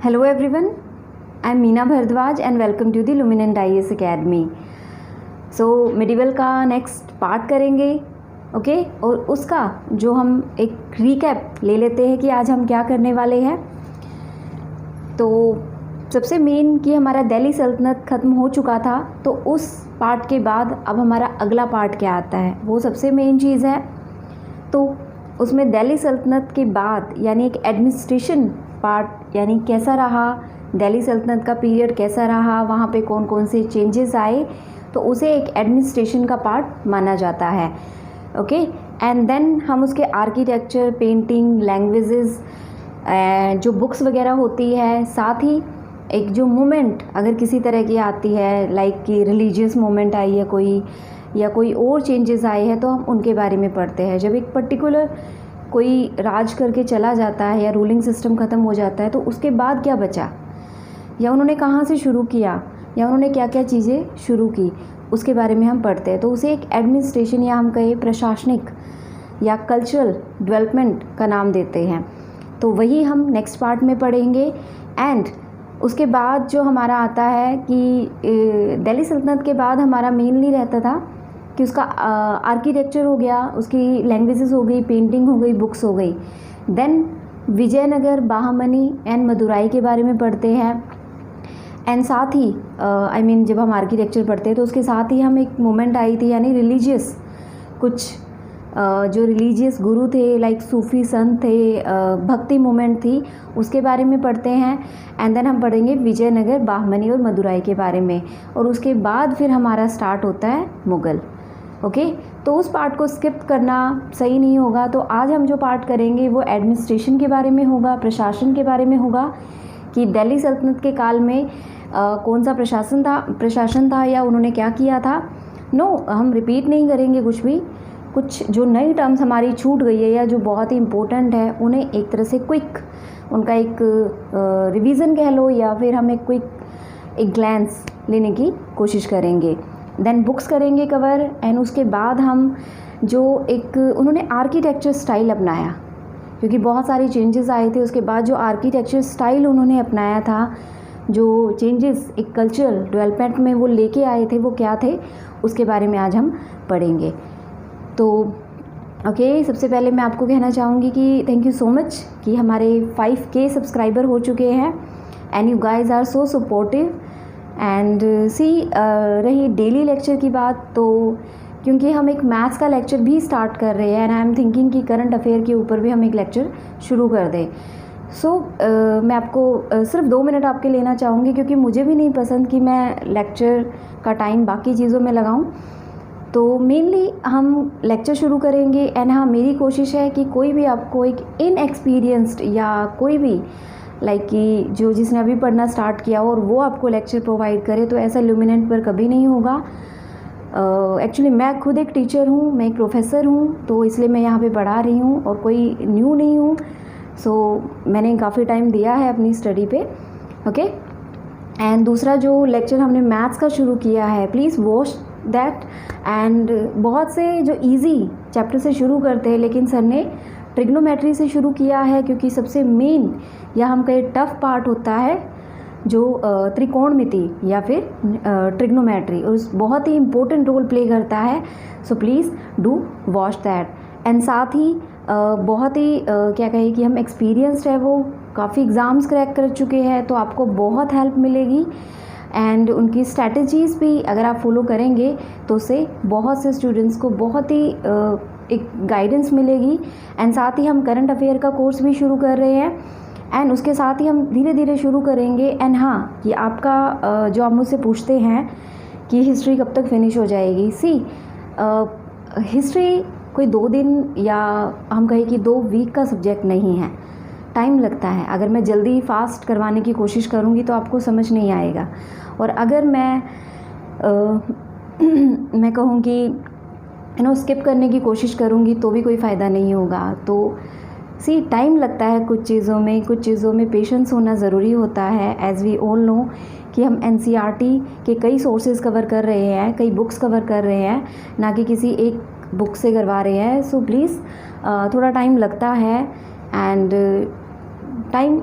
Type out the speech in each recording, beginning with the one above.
Hello everyone, I am Meena Bhardwaj and welcome to the Luminant IAS Academy. So medieval का next part करेंगे okay और उसका जो हम एक रीकैप ले लेते हैं कि आज हम क्या करने वाले हैं। तो सबसे मेन कि हमारा दिल्ली सल्तनत ख़त्म हो चुका था, तो उस पार्ट के बाद अब हमारा अगला पार्ट क्या आता है वो सबसे मेन चीज़ है। तो उसमें दिल्ली सल्तनत के बाद यानी एक एडमिनिस्ट्रेशन पार्ट, यानी कैसा रहा दिल्ली सल्तनत का पीरियड, कैसा रहा, वहाँ पे कौन कौन से चेंजेस आए, तो उसे एक एडमिनिस्ट्रेशन का पार्ट माना जाता है ओके। एंड देन हम उसके आर्किटेक्चर, पेंटिंग, लैंग्वेजेस, जो बुक्स वगैरह होती है, साथ ही एक जो मूवमेंट अगर किसी तरह की आती है लाइक कि रिलीजियस मूवमेंट आई है कोई या कोई और चेंजेस आए हैं, तो हम उनके बारे में पढ़ते हैं। जब एक पर्टिकुलर कोई राज करके चला जाता है या रूलिंग सिस्टम ख़त्म हो जाता है, तो उसके बाद क्या बचा, या उन्होंने कहाँ से शुरू किया, या उन्होंने क्या क्या चीज़ें शुरू की, उसके बारे में हम पढ़ते हैं। तो उसे एक एडमिनिस्ट्रेशन या हम कहें प्रशासनिक या कल्चरल डेवलपमेंट का नाम देते हैं। तो वही हम नेक्स्ट पार्ट में पढ़ेंगे। एंड उसके बाद जो हमारा आता है कि दिल्ली सल्तनत के बाद हमारा मेनली रहता था कि उसका आर्किटेक्चर हो गया, उसकी लैंग्वेजेस हो गई, पेंटिंग हो गई, बुक्स हो गई। देन विजयनगर, बाहमनी एंड मदुराई के बारे में पढ़ते हैं। एंड साथ ही जब हम आर्किटेक्चर पढ़ते हैं तो उसके साथ ही हम एक मूवमेंट आई थी यानी रिलीजियस, कुछ जो रिलीजियस गुरु थे लाइक सूफ़ी संत थे, भक्ति मूवमेंट थी, उसके बारे में पढ़ते हैं। एंड देन हम पढ़ेंगे विजयनगर, बाहमनी और मदुराई के बारे में, और उसके बाद फिर हमारा स्टार्ट होता है मुग़ल ओके। तो उस पार्ट को स्किप करना सही नहीं होगा। तो आज हम जो पार्ट करेंगे वो एडमिनिस्ट्रेशन के बारे में होगा, प्रशासन के बारे में होगा कि दिल्ली सल्तनत के काल में कौन सा प्रशासन था या उन्होंने क्या किया था। हम रिपीट नहीं करेंगे कुछ जो नई टर्म्स हमारी छूट गई है या जो बहुत ही इम्पोर्टेंट है उन्हें एक तरह से क्विक उनका एक रिवीजन कह लो, या फिर हम एक ग्लैंस लेने की कोशिश करेंगे। देन बुक्स करेंगे कवर। एंड उसके बाद हम जो एक उन्होंने आर्किटेक्चर स्टाइल अपनाया, क्योंकि बहुत सारी चेंजेस आए थे, उसके बाद जो आर्किटेक्चर स्टाइल उन्होंने अपनाया था, जो चेंजेस एक कल्चरल डेवलपमेंट में वो लेके आए थे, वो क्या थे, उसके बारे में आज हम पढ़ेंगे। तो ओके, सबसे पहले मैं आपको कहना चाहूँगी कि थैंक यू सो मच कि हमारे 5K सब्सक्राइबर हो चुके हैं and you guys are so supportive. And रही डेली लेक्चर की बात, तो क्योंकि हम एक मैथ्स का लेक्चर भी स्टार्ट कर रहे हैं एंड आई एम थिंकिंग कि करंट अफेयर के ऊपर भी हम एक लेक्चर शुरू कर दें। मैं आपको सिर्फ 2 मिनट आपके लेना चाहूँगी, क्योंकि मुझे भी नहीं पसंद कि मैं लेक्चर का टाइम बाकी चीज़ों में लगाऊँ। तो मेनली हम लेक्चर शुरू करेंगे। एंड हाँ, मेरी कोशिश है कि कोई भी आपको एक इनएक्सपीरियंस्ड या कोई भी लाइक कि जो जिसने अभी पढ़ना स्टार्ट किया हो और वो आपको लेक्चर प्रोवाइड करे, तो ऐसा ल्यूमिनेंट पर कभी नहीं होगा। एक्चुअली मैं खुद एक टीचर हूँ, मैं एक प्रोफेसर हूँ, तो इसलिए मैं यहाँ पे पढ़ा रही हूँ और कोई न्यू नहीं हूँ। मैंने काफ़ी टाइम दिया है अपनी स्टडी पे ओके। एंड दूसरा जो लेक्चर हमने मैथ्स का शुरू किया है, प्लीज़ वॉच दैट। एंड बहुत से जो इजी चैप्टर से शुरू करते हैं, लेकिन सर ने ट्रिग्नोमेट्री से शुरू किया है, क्योंकि सबसे मेन या हम कहें टफ पार्ट होता है जो त्रिकोणमिति या फिर ट्रिग्नोमेट्री, और बहुत ही इम्पोर्टेंट रोल प्ले करता है। So please do watch that. And साथ ही बहुत ही क्या कहें कि हम एक्सपीरियंस्ड है, वो काफ़ी एग्ज़ाम्स क्रैक कर चुके हैं, तो आपको बहुत हेल्प मिलेगी। एंड उनकी स्ट्रैटेजीज़ भी अगर आप फॉलो करेंगे तो उससे बहुत से स्टूडेंट्स को बहुत ही एक गाइडेंस मिलेगी। एंड साथ ही हम करंट अफेयर का कोर्स भी शुरू कर रहे हैं, एंड उसके साथ ही हम धीरे धीरे शुरू करेंगे। एंड हाँ, कि आपका जो आप मुझसे पूछते हैं कि हिस्ट्री कब तक फिनिश हो जाएगी, हिस्ट्री कोई 2 दिन या हम कहें कि 2 वीक का सब्जेक्ट नहीं है, टाइम लगता है। अगर मैं जल्दी फास्ट करवाने की कोशिश करूँगी तो आपको समझ नहीं आएगा, और अगर मैं कहूँ कि स्किप करने की कोशिश करूँगी तो भी कोई फ़ायदा नहीं होगा। तो टाइम लगता है कुछ चीज़ों में पेशेंस होना ज़रूरी होता है। एज़ वी ऑल नो कि हम NCERT के कई सोर्सेज कवर कर रहे हैं, कई बुक्स कवर कर रहे हैं, ना कि किसी एक बुक से करवा रहे हैं। सो प्लीज़ थोड़ा टाइम लगता है। एंड टाइम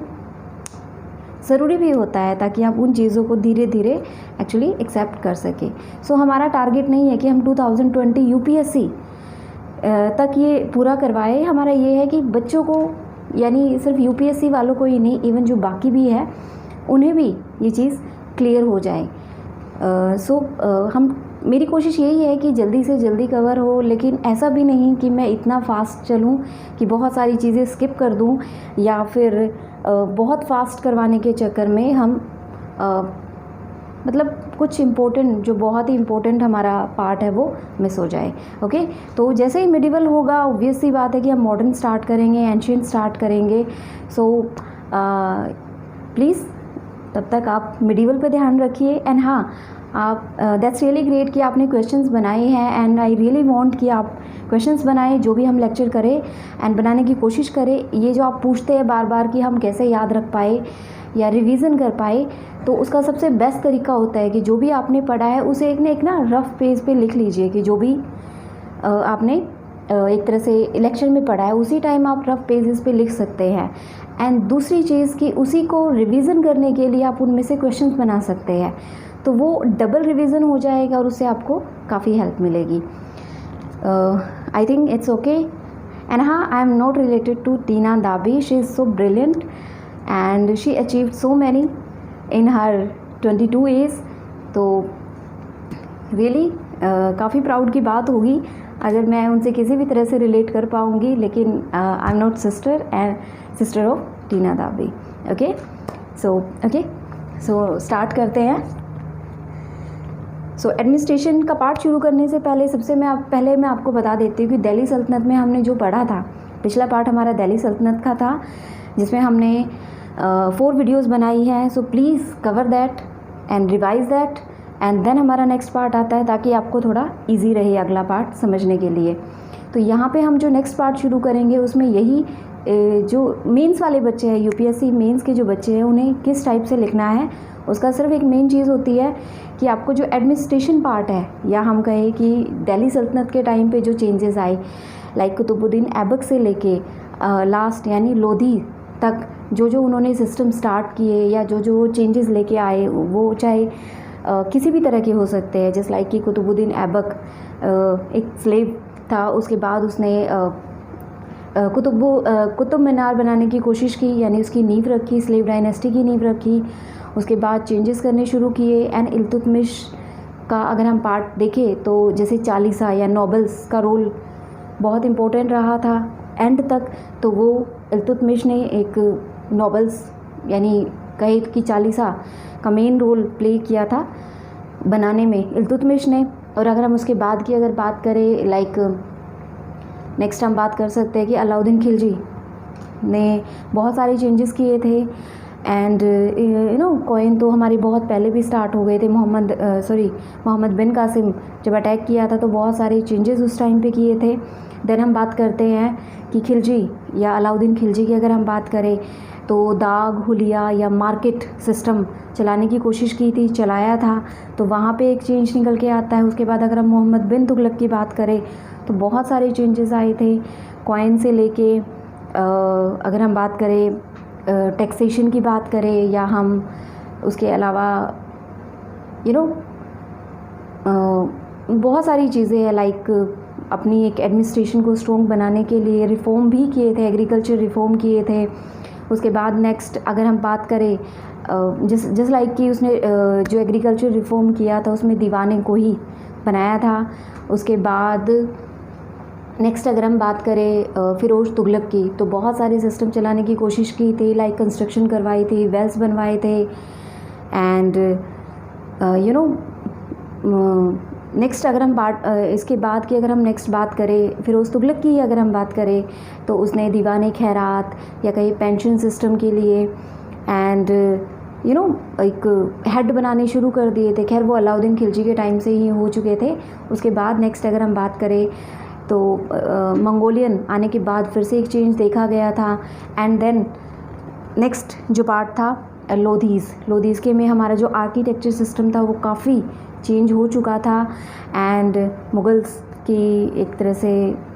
ज़रूरी भी होता है ताकि आप उन चीज़ों को धीरे धीरे एक्चुअली एक्सेप्ट कर सकें। सो हमारा टारगेट नहीं है कि हम 2020 यूपीएससी तक ये पूरा करवाए। हमारा ये है कि बच्चों को, यानी सिर्फ यूपीएससी वालों को ही नहीं, इवन जो बाकी भी है उन्हें भी ये चीज़ क्लियर हो जाए। मेरी कोशिश यही है कि जल्दी से जल्दी कवर हो, लेकिन ऐसा भी नहीं कि मैं इतना फास्ट चलूं कि बहुत सारी चीज़ें स्किप कर दूं, या फिर बहुत फास्ट करवाने के चक्कर में हम मतलब कुछ इम्पोर्टेंट, जो बहुत ही इम्पोर्टेंट हमारा पार्ट है वो मिस हो जाए। ओके, तो जैसे ही मिडिवल होगा ऑब्वियस सी बात है कि हम मॉडर्न स्टार्ट करेंगे, एंशिएंट स्टार्ट करेंगे। सो प्लीज़ तब तक आप मिडिवल पे ध्यान रखिए। एंड हाँ, आप दैट्स रियली ग्रेट कि आपने क्वेश्चंस बनाए हैं, एंड आई रियली वांट कि आप क्वेश्चंस बनाएं जो भी हम लेक्चर करें, एंड बनाने की कोशिश करें। ये जो आप पूछते हैं बार बार कि हम कैसे याद रख पाए या रिवीजन कर पाए, तो उसका सबसे बेस्ट तरीका होता है कि जो भी आपने पढ़ा है उसे एक ना रफ़ पेज पे लिख लीजिए, कि जो भी आपने एक तरह से लेक्चर में पढ़ा है उसी टाइम आप रफ़ पेजेस पे लिख सकते हैं। एंड दूसरी चीज़ कि उसी को रिवीजन करने के लिए आप उनमें से क्वेश्चंस बना सकते हैं, तो वो डबल रिवीजन हो जाएगा और उससे आपको काफ़ी हेल्प मिलेगी। I think it's okay. And हाँ, I am not related to Tina Dabi, she is so brilliant and she achieved so many in her 22 age. तो रियली काफ़ी प्राउड की बात होगी अगर मैं उनसे किसी भी तरह से रिलेट कर पाऊँगी, लेकिन I am not sister of Tina Dabi. Okay, so start करते हैं। सो एडमिनिस्ट्रेशन का पार्ट शुरू करने से पहले पहले मैं आपको बता देती हूँ कि दिल्ली सल्तनत में हमने जो पढ़ा था, पिछला पार्ट हमारा दिल्ली सल्तनत का था, जिसमें हमने 4 वीडियोस बनाई हैं। So please cover that and revise that, and then हमारा नेक्स्ट पार्ट आता है, ताकि आपको थोड़ा इजी रहे अगला पार्ट समझने के लिए। तो यहाँ पे हम जो नेक्स्ट पार्ट शुरू करेंगे उसमें यही जो मेंस वाले बच्चे हैं, यूपीएससी मेंस के जो बच्चे हैं, उन्हें किस टाइप से लिखना है, उसका सिर्फ एक मेन चीज़ होती है कि आपको जो एडमिनिस्ट्रेशन पार्ट है, या हम कहें कि दिल्ली सल्तनत के टाइम पे जो चेंजेस आए, लाइक कुतुबुद्दीन ऐबक से लेके लास्ट यानी लोधी तक जो उन्होंने सिस्टम स्टार्ट किए, या जो चेंजेस लेके आए, वो चाहे किसी भी तरह के हो सकते हैं। जैसे लाइक कि कुतुबुद्दीन ऐबक एक स्लेव था, उसके बाद उसने कुतुब मीनार बनाने की कोशिश की, यानी उसकी नींव रखी, स्लेव डायनेस्टी की नींव रखी। उसके बाद चेंजेस करने शुरू किए। एंड इल्तुतमिश का अगर हम पार्ट देखें तो जैसे चालीसा या नॉबल्स का रोल बहुत इम्पोर्टेंट रहा था एंड तक। तो वो इल्तुतमिश ने एक नॉबल्स यानी कहे कि चालीसा का मेन रोल प्ले किया था बनाने में इल्तुतमिश ने। और अगर हम उसके बाद की अगर बात करें, लाइक नेक्स्ट हम बात कर सकते हैं कि अलाउद्दीन खिलजी ने बहुत सारे चेंजेस किए थे। एंड कॉइन तो हमारी बहुत पहले भी स्टार्ट हो गए थे। मोहम्मद बिन कासिम जब अटैक किया था तो बहुत सारे चेंजेस उस टाइम पे किए थे। देन हम बात करते हैं कि खिलजी या अलाउद्दीन खिलजी की अगर हम बात करें तो दाग, हुलिया या मार्केट सिस्टम चलाने की कोशिश की थी, चलाया था, तो वहाँ पे एक चेंज निकल के आता है। उसके बाद अगर हम मोहम्मद बिन तुगलक की बात करें तो बहुत सारे चेंजेस आए थे कॉइन से लेके। अगर हम बात करें टैक्सेशन की बात करें, या हम उसके अलावा बहुत सारी चीज़ें हैं, लाइक अपनी एक एडमिनिस्ट्रेशन को स्ट्रॉन्ग बनाने के लिए रिफ़ॉर्म भी किए थे, एग्रीकल्चर रिफ़ॉर्म किए थे। उसके बाद नेक्स्ट अगर हम बात करें जिस लाइक कि उसने जो एग्रीकल्चर रिफ़ॉर्म किया था उसमें दीवाने को ही बनाया था। उसके बाद नेक्स्ट अगर हम बात करें फ़िरोज़ तुगलक की, तो बहुत सारे सिस्टम चलाने की कोशिश की थी, लाइक कंस्ट्रक्शन करवाई थी, वेल्स बनवाए थे। एंड नेक्स्ट अगर हम इसके बाद की अगर हम नेक्स्ट बात करें फ़िरोज़ तुगलक की अगर हम बात करें तो उसने दीवाने खैरात या कहीं पेंशन सिस्टम के लिए एंड एक हेड बनाने शुरू कर दिए थे। खैर वो अलाउद्दीन खिलजी के टाइम से ही हो चुके थे। उसके बाद नेक्स्ट अगर हम बात करें तो मंगोलियन आने के बाद फिर से एक चेंज देखा गया था। एंड देन नेक्स्ट जो पार्ट था लोधीज़ के में हमारा जो आर्किटेक्चर सिस्टम था वो काफ़ी चेंज हो चुका था। एंड मुगल्स की एक तरह से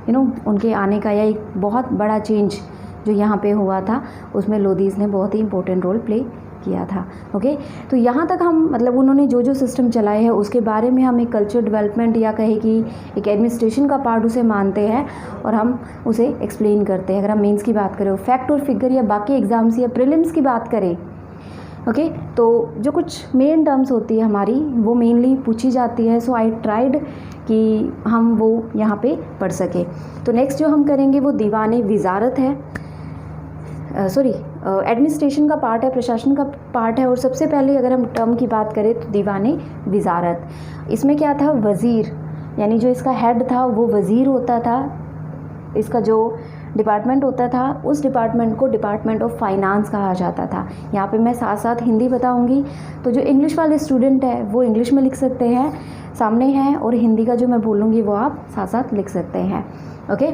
उनके आने का या एक बहुत बड़ा चेंज जो यहाँ पे हुआ था उसमें लोधीज़ ने बहुत ही इम्पोर्टेंट रोल प्ले किया था। ओके, तो यहाँ तक हम मतलब उन्होंने जो जो सिस्टम चलाए हैं उसके बारे में हम एक कल्चर डेवलपमेंट या कहे कि एक एडमिनिस्ट्रेशन का पार्ट उसे मानते हैं और हम उसे एक्सप्लेन करते हैं। अगर हम मेंस की बात करें, फैक्ट और फिगर या बाकी एग्ज़ाम्स या प्रीलिम्स की बात करें, ओके, तो जो कुछ मेन टर्म्स होती है हमारी वो मेनली पूछी जाती है। सो आई ट्राइड कि हम वो यहाँ पे पढ़ सके। तो नेक्स्ट जो हम करेंगे वो दीवाने विजारत है, एडमिनिस्ट्रेशन का पार्ट है, प्रशासन का पार्ट है। और सबसे पहले अगर हम टर्म की बात करें तो दीवाने विजारत, इसमें क्या था, वज़ीर यानी जो इसका हेड था वो वज़ीर होता था। इसका जो डिपार्टमेंट होता था उस डिपार्टमेंट को डिपार्टमेंट ऑफ फाइनेंस कहा जाता था। यहाँ पे मैं साथ साथ हिंदी बताऊँगी, तो जो इंग्लिश वाले स्टूडेंट है वो इंग्लिश में लिख सकते हैं, सामने हैं, और हिंदी का जो मैं बोलूँगी वो आप साथ साथ लिख सकते हैं। ओके,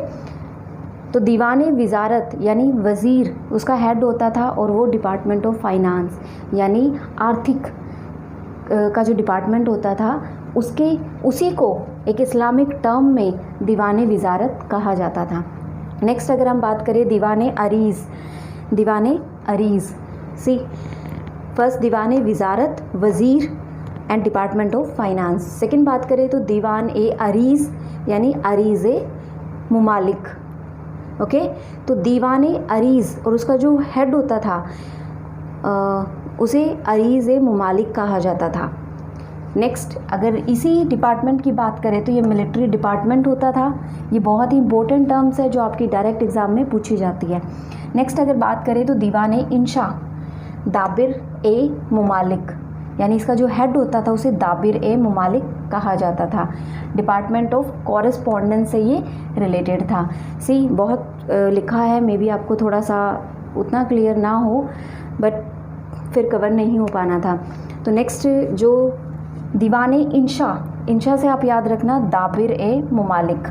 तो दीवाने विजारत यानी वज़ीर उसका हेड होता था और वो डिपार्टमेंट ऑफ फाइनेंस यानी आर्थिक का जो डिपार्टमेंट होता था उसी को एक इस्लामिक टर्म में दीवाने विजारत कहा जाता था। नेक्स्ट अगर हम बात करें दीवाने अरीज़, सी फर्स्ट दीवाने विजारत, वज़ीर and department of finance. Second बात करें तो दीवान ए अरीज़ यानी अरीज़ ए मुमालिक। ओके, तो दीवाने अरीज़ और उसका जो हेड होता था उसे अरीज़ ए मुमालिक कहा जाता था। नेक्स्ट अगर इसी डिपार्टमेंट की बात करें तो ये मिलिट्री डिपार्टमेंट होता था। ये बहुत ही इंपॉर्टेंट टर्म्स है जो आपकी डायरेक्ट एग्ज़ाम में पूछी जाती है। नेक्स्ट अगर बात करें तो दीवाने इंशा, दाबिर ए मुमालिक यानी इसका जो हेड होता था उसे दाबिर ए मुमालिक कहा जाता था। डिपार्टमेंट ऑफ कॉरेस्पॉन्डेंस से ये रिलेटेड था। सी बहुत लिखा है, मे बी आपको थोड़ा सा उतना क्लियर ना हो, बट फिर कवर नहीं हो पाना था। तो नेक्स्ट जो दीवाने इंशा से आप याद रखना दाबिर ए मुमालिक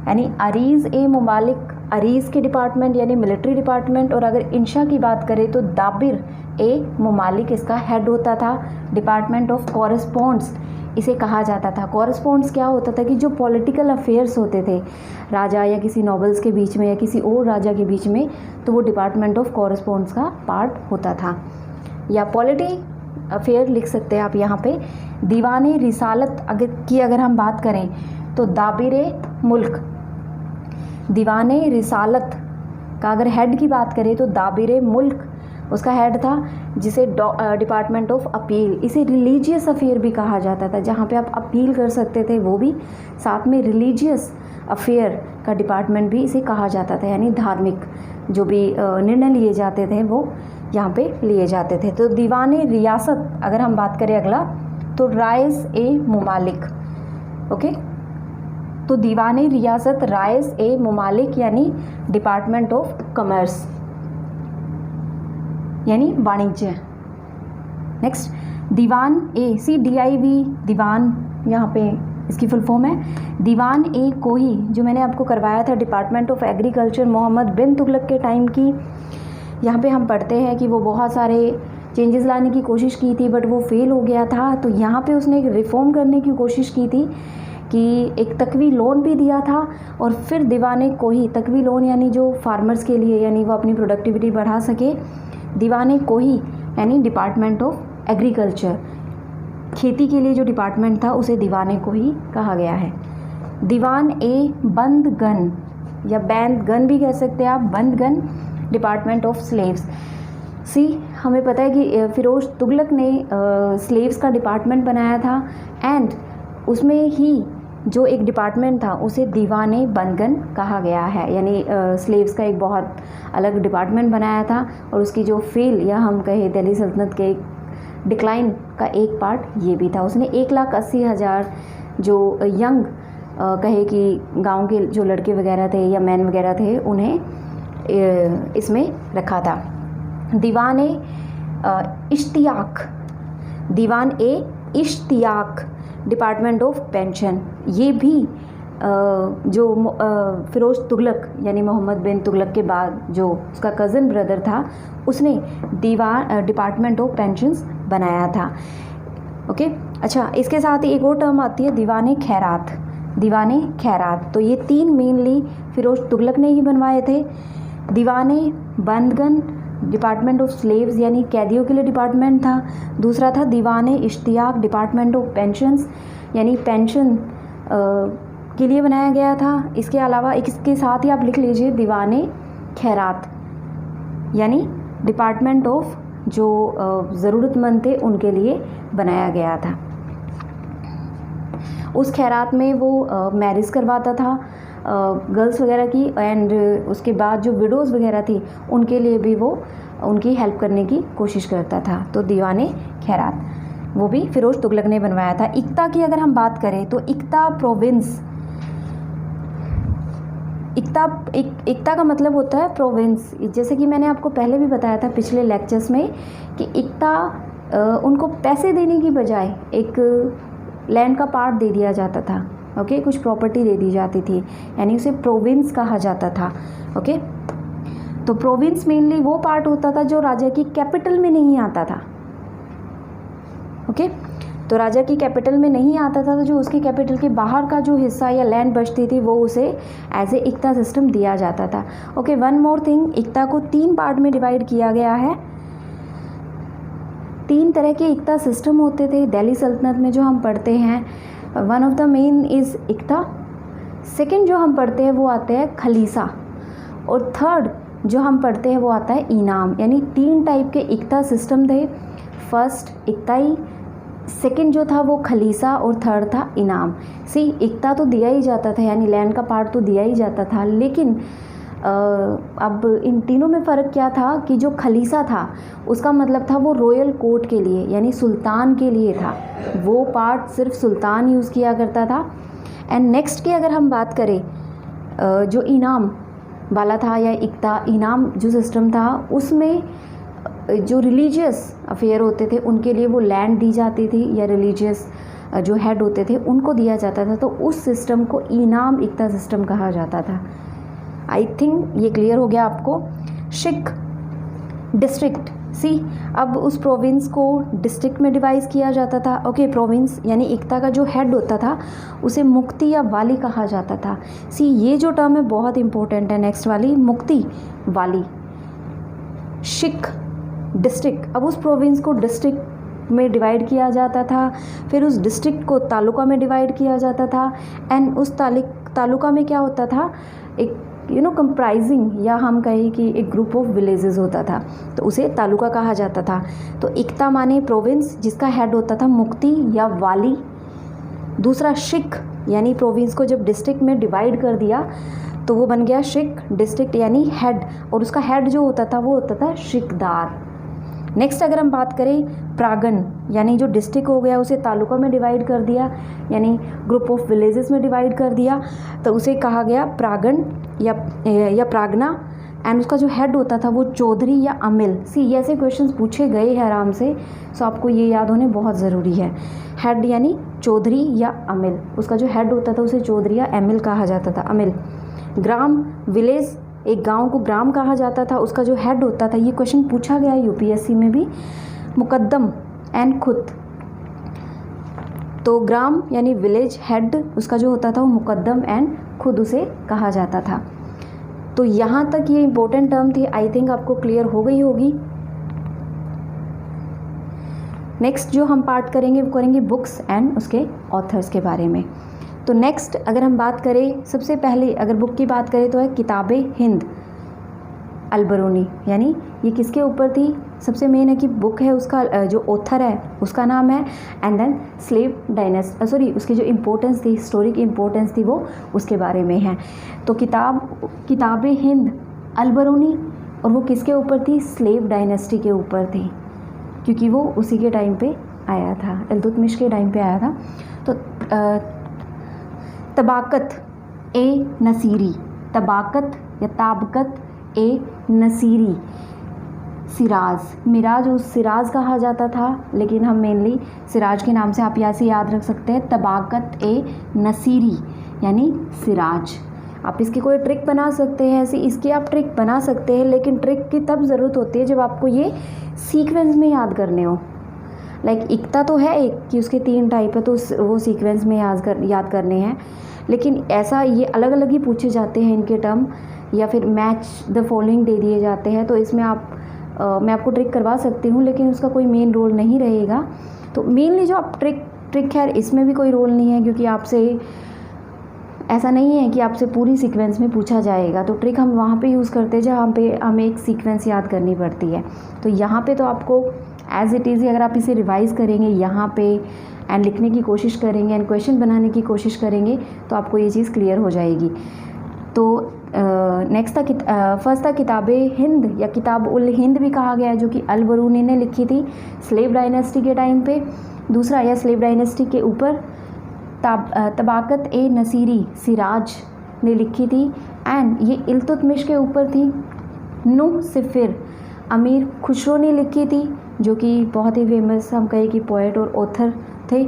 यानी अरीज़ ए मुमालिक, अरीज़ के डिपार्टमेंट यानी मिलिट्री डिपार्टमेंट। और अगर इंशा की बात करें तो दाबिर ए मुमालिक इसका हेड होता था। डिपार्टमेंट ऑफ कॉरेस्पॉन्ड्स इसे कहा जाता था। कॉरेस्पॉन्ड्स क्या होता था कि जो पॉलिटिकल अफेयर्स होते थे राजा या किसी नॉबल्स के बीच में या किसी और राजा के बीच में, तो वो डिपार्टमेंट ऑफ कॉरेस्पॉन्ड्स का पार्ट होता था। या पॉलिटी अफेयर लिख सकते हैं आप यहाँ पे। दीवाने रिसालत अगर हम बात करें तो दाबिर मुल्क, दीवाने रिसालत का अगर हेड की बात करें तो दाबिर मुल्क उसका हेड था, जिसे डिपार्टमेंट ऑफ अपील, इसे रिलीजियस अफेयर भी कहा जाता था, जहाँ पे आप अपील कर सकते थे वो भी, साथ में रिलीजियस अफेयर का डिपार्टमेंट भी इसे कहा जाता था, यानी धार्मिक जो भी निर्णय लिए जाते थे वो यहाँ पे लिए जाते थे। तो दीवाने रियासत अगर हम बात करें अगला तो राइस ए मुमालिक। ओके, तो दीवाने रियासत राइस ए मुमालिक यानी डिपार्टमेंट ऑफ कॉमर्स यानी वाणिज्य। नेक्स्ट दीवान ए, CDIV दीवान यहाँ पे इसकी फुल फॉर्म है। दीवान ए कोही जो मैंने आपको करवाया था डिपार्टमेंट ऑफ एग्रीकल्चर मोहम्मद बिन तुगलक के टाइम की, यहाँ पे हम पढ़ते हैं कि वो बहुत सारे चेंजेस लाने की कोशिश की थी बट वो फेल हो गया था। तो यहाँ पे उसने एक रिफॉर्म करने की कोशिश की थी कि एक तकवी लोन भी दिया था और फिर दीवाने कोही, तकवी लोन यानी जो फार्मर्स के लिए यानी वो अपनी प्रोडक्टिविटी बढ़ा सके। दीवाने कोही यानी डिपार्टमेंट ऑफ एग्रीकल्चर, खेती के लिए जो डिपार्टमेंट था उसे दीवाने कोही कहा गया है। दीवान ए बंदगन या बैंदगन भी कह सकते हैं आप, बंदगन डिपार्टमेंट ऑफ स्लेव्स। सी हमें पता है कि फिरोज तुगलक ने स्लेव्स का डिपार्टमेंट बनाया था एंड उसमें ही जो एक डिपार्टमेंट था उसे दीवाने बंदगन कहा गया है, यानी स्लेव्स का एक बहुत अलग डिपार्टमेंट बनाया था और उसकी जो फेल या हम कहें दिल्ली सल्तनत के डिक्लाइन का एक पार्ट ये भी था। उसने 1,80,000 जो यंग कहे कि गांव के जो लड़के वगैरह थे या मैन वगैरह थे उन्हें इसमें रखा था। दीवान ए इश्तियाक, दीवान ए इश्तियाक डिपार्टमेंट ऑफ पेंशन, ये भी जो फिरोज तुगलक यानी मोहम्मद बिन तुगलक के बाद जो उसका कज़न ब्रदर था उसने डिपार्टमेंट ऑफ पेंशन्स बनाया था। ओके, अच्छा इसके साथ ही एक और टर्म आती है दीवाने खैरात, दीवाने खैरात। तो ये तीन मेनली फिरोज तुगलक ने ही बनवाए थे। दीवाने बंदगन डिपार्टमेंट ऑफ स्लेव्स यानी कैदियों के लिए डिपार्टमेंट था। दूसरा था दीवाने इश्तियाक, डिपार्टमेंट ऑफ पेंशंस यानी पेंशन के लिए बनाया गया था। इसके अलावा इसके साथ ही आप लिख लीजिए दीवाने खैरात यानी डिपार्टमेंट ऑफ जो ज़रूरतमंद थे उनके लिए बनाया गया था। उस खैरात में वो मैरिज करवाता था गर्ल्स वगैरह की, एंड उसके बाद जो विडोज़ वगैरह थी उनके लिए भी वो उनकी हेल्प करने की कोशिश करता था। तो दीवाने खैरात वो भी फ़िरोज़ तुगलक ने बनवाया था। इक्ता की अगर हम बात करें तो इक्ता प्रोविंस, इक्ता का मतलब होता है प्रोविंस। जैसे कि मैंने आपको पहले भी बताया था पिछले लेक्चर्स में कि इक्ता उनको पैसे देने की बजाय एक लैंड का पार्ट दे दिया जाता था। ओके, कुछ प्रॉपर्टी दे दी जाती थी, यानी उसे प्रोविंस कहा जाता था। ओके, तो प्रोविंस मेनली वो पार्ट होता था जो राजा की कैपिटल में नहीं आता था। ओके, तो राजा की कैपिटल में नहीं आता था, तो जो उसकी कैपिटल के बाहर का जो हिस्सा या लैंड बचती थी वो उसे एज ए इक्ता सिस्टम दिया जाता था। ओके, वन मोर थिंग, इक्ता को 3 पार्ट में डिवाइड किया गया है। 3 तरह के इक्ता सिस्टम होते थे दिल्ली सल्तनत में जो हम पढ़ते हैं। One of the main is इक्ता, सेकंड जो हम पढ़ते हैं वो आते हैं खलीसा, और थर्ड जो हम पढ़ते हैं वो आता है इनाम। यानी 3 टाइप के इक्ता सिस्टम थे। फर्स्ट इक्ताई, सेकंड जो था वो खलीसा, और थर्ड था इनाम। इक्ता तो दिया ही जाता था, यानी लैंड का पार्ट तो दिया ही जाता था, लेकिन अब इन तीनों में फ़र्क क्या था कि जो खलीसा था उसका मतलब था वो रॉयल कोर्ट के लिए यानी सुल्तान के लिए था, वो पार्ट सिर्फ सुल्तान यूज़ किया करता था। एंड नेक्स्ट की अगर हम बात करें जो इनाम वाला था या इक्ता इनाम जो सिस्टम था, उसमें जो रिलीजियस अफेयर होते थे उनके लिए वो लैंड दी जाती थी, या रिलीजियस जो हेड होते थे उनको दिया जाता था, तो उस सिस्टम को इनाम इक्ता सिस्टम कहा जाता था। आई थिंक ये क्लियर हो गया आपको। शिक डिस्ट्रिक्ट, अब उस प्रोविंस को डिस्ट्रिक्ट में डिवाइड किया जाता था। ओके, प्रोविंस यानी इक्ता का जो हेड होता था उसे मुक्ति या वाली कहा जाता था। ये जो टर्म है बहुत इंपॉर्टेंट है, नेक्स्ट वाली मुक्ति वाली। शिक डिस्ट्रिक्ट, अब उस प्रोविंस को डिस्ट्रिक्ट में डिवाइड किया जाता था, फिर उस डिस्ट्रिक्ट को तालुका में डिवाइड किया जाता था, एंड उस तालुका में क्या होता था, एक कंप्राइजिंग या हम कहें कि एक ग्रुप ऑफ विलेजेस होता था, तो उसे तालुका कहा जाता था। तो इक्ता माने प्रोविंस जिसका हेड होता था मुक्ति या वाली। दूसरा शिक यानी प्रोविंस को जब डिस्ट्रिक्ट में डिवाइड कर दिया तो वो बन गया शिक डिस्ट्रिक्ट यानी हेड, और उसका हेड जो होता था वो होता था शिकदार। नेक्स्ट अगर हम बात करें प्रागण, यानी जो डिस्ट्रिक्ट हो गया उसे तालुका में डिवाइड कर दिया, यानी ग्रुप ऑफ विलेजेस में डिवाइड कर दिया, तो उसे कहा गया प्रागण या प्रागना, एंड उसका जो हेड होता था वो चौधरी या अमिल। ऐसे क्वेश्चंस पूछे गए हैं आराम से, सो आपको ये याद होने बहुत ज़रूरी है। हेड यानी चौधरी या अमिल, उसका जो हेड होता था उसे चौधरी या अमिल कहा जाता था, अमिल। ग्राम विलेज, एक गांव को ग्राम कहा जाता था, उसका जो हेड होता था, ये क्वेश्चन पूछा गया है यूपीएससी में भी, मुकद्दम एंड खुद। तो ग्राम यानी विलेज हेड उसका जो होता था वो मुकद्दम एंड खुद उसे कहा जाता था। तो यहाँ तक ये इंपॉर्टेंट टर्म थी, आई थिंक आपको क्लियर हो गई होगी। नेक्स्ट जो हम पार्ट करेंगे वो करेंगे बुक्स एंड उसके ऑथर्स के बारे में। तो नेक्स्ट अगर हम बात करें, सबसे पहले अगर बुक की बात करें तो है किताबे हिंद अलबरूनी, यानी ये किसके ऊपर थी, सबसे मेन है कि बुक है उसका जो ऑथर है उसका नाम है, एंड देन स्लेव डायनेस्टी, उसकी जो इम्पोर्टेंस थी, हिस्टोरिक इम्पोर्टेंस थी वो उसके बारे में है। तो किताबे हिंद अलबरूनी, और वो किसके ऊपर थी, स्लेव डायनेस्टी के ऊपर थी, क्योंकि वो उसी के टाइम पे आया था, इल्तुतमिश के टाइम पे आया था। तो तबाकत ए नसीरी, तबाकत या ताबकत ए नसीरी, सिराज, मिराज उस सिराज कहा जाता था, लेकिन हम मेनली सिराज के नाम से आप यहाँ से याद रख सकते हैं, तबाकत ए नसीरी यानी सिराज। आप इसकी कोई ट्रिक बना सकते हैं, ऐसे इसकी आप ट्रिक बना सकते हैं, लेकिन ट्रिक की तब ज़रूरत होती है जब आपको ये सीक्वेंस में याद करने हो। लाइक इक्ता तो है एक कि उसके 3 टाइप है, तो वो सीक्वेंस में याद करने हैं, लेकिन ऐसा ये अलग अलग ही पूछे जाते हैं इनके टर्म, या फिर मैच द फॉलोइंग दे दिए जाते हैं, तो इसमें आप मैं आपको ट्रिक करवा सकती हूँ, लेकिन उसका कोई मेन रोल नहीं रहेगा। तो मेनली जो आप ट्रिक है इसमें भी कोई रोल नहीं है, क्योंकि आपसे ऐसा नहीं है कि आपसे पूरी सीक्वेंस में पूछा जाएगा। तो ट्रिक हम वहाँ पे यूज़ करते हैं जहाँ पे हमें एक सीक्वेंस याद करनी पड़ती है। तो यहाँ पे तो आपको एज़ इट इज़, अगर आप इसे रिवाइज़ करेंगे यहाँ पे एंड लिखने की कोशिश करेंगे एंड क्वेश्चन बनाने की कोशिश करेंगे तो आपको ये चीज़ क्लियर हो जाएगी। तो नेक्स्ट था फर्स्ट था किताब हिंद या किताब उल हिंद भी कहा गया है, जो कि अल बरूनी ने लिखी थी स्लेव डायनेस्टी के टाइम पे। दूसरा या स्लेव डायनेस्टी के ऊपर तबाकत ए नसीरी सिराज ने लिखी थी एंड ये इल्तुतमिश के ऊपर थी। नुह सिफिर अमीर खुसरो ने लिखी थी, जो कि बहुत ही फेमस हम कहें कि पोएट और ऑथर थे।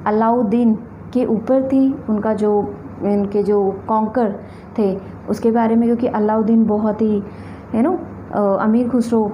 अलाउद्दीन के ऊपर थी, उनका जो इनके जो कॉन्कर थे उसके बारे में, क्योंकि अलाउद्दीन बहुत ही अमीर खुसरो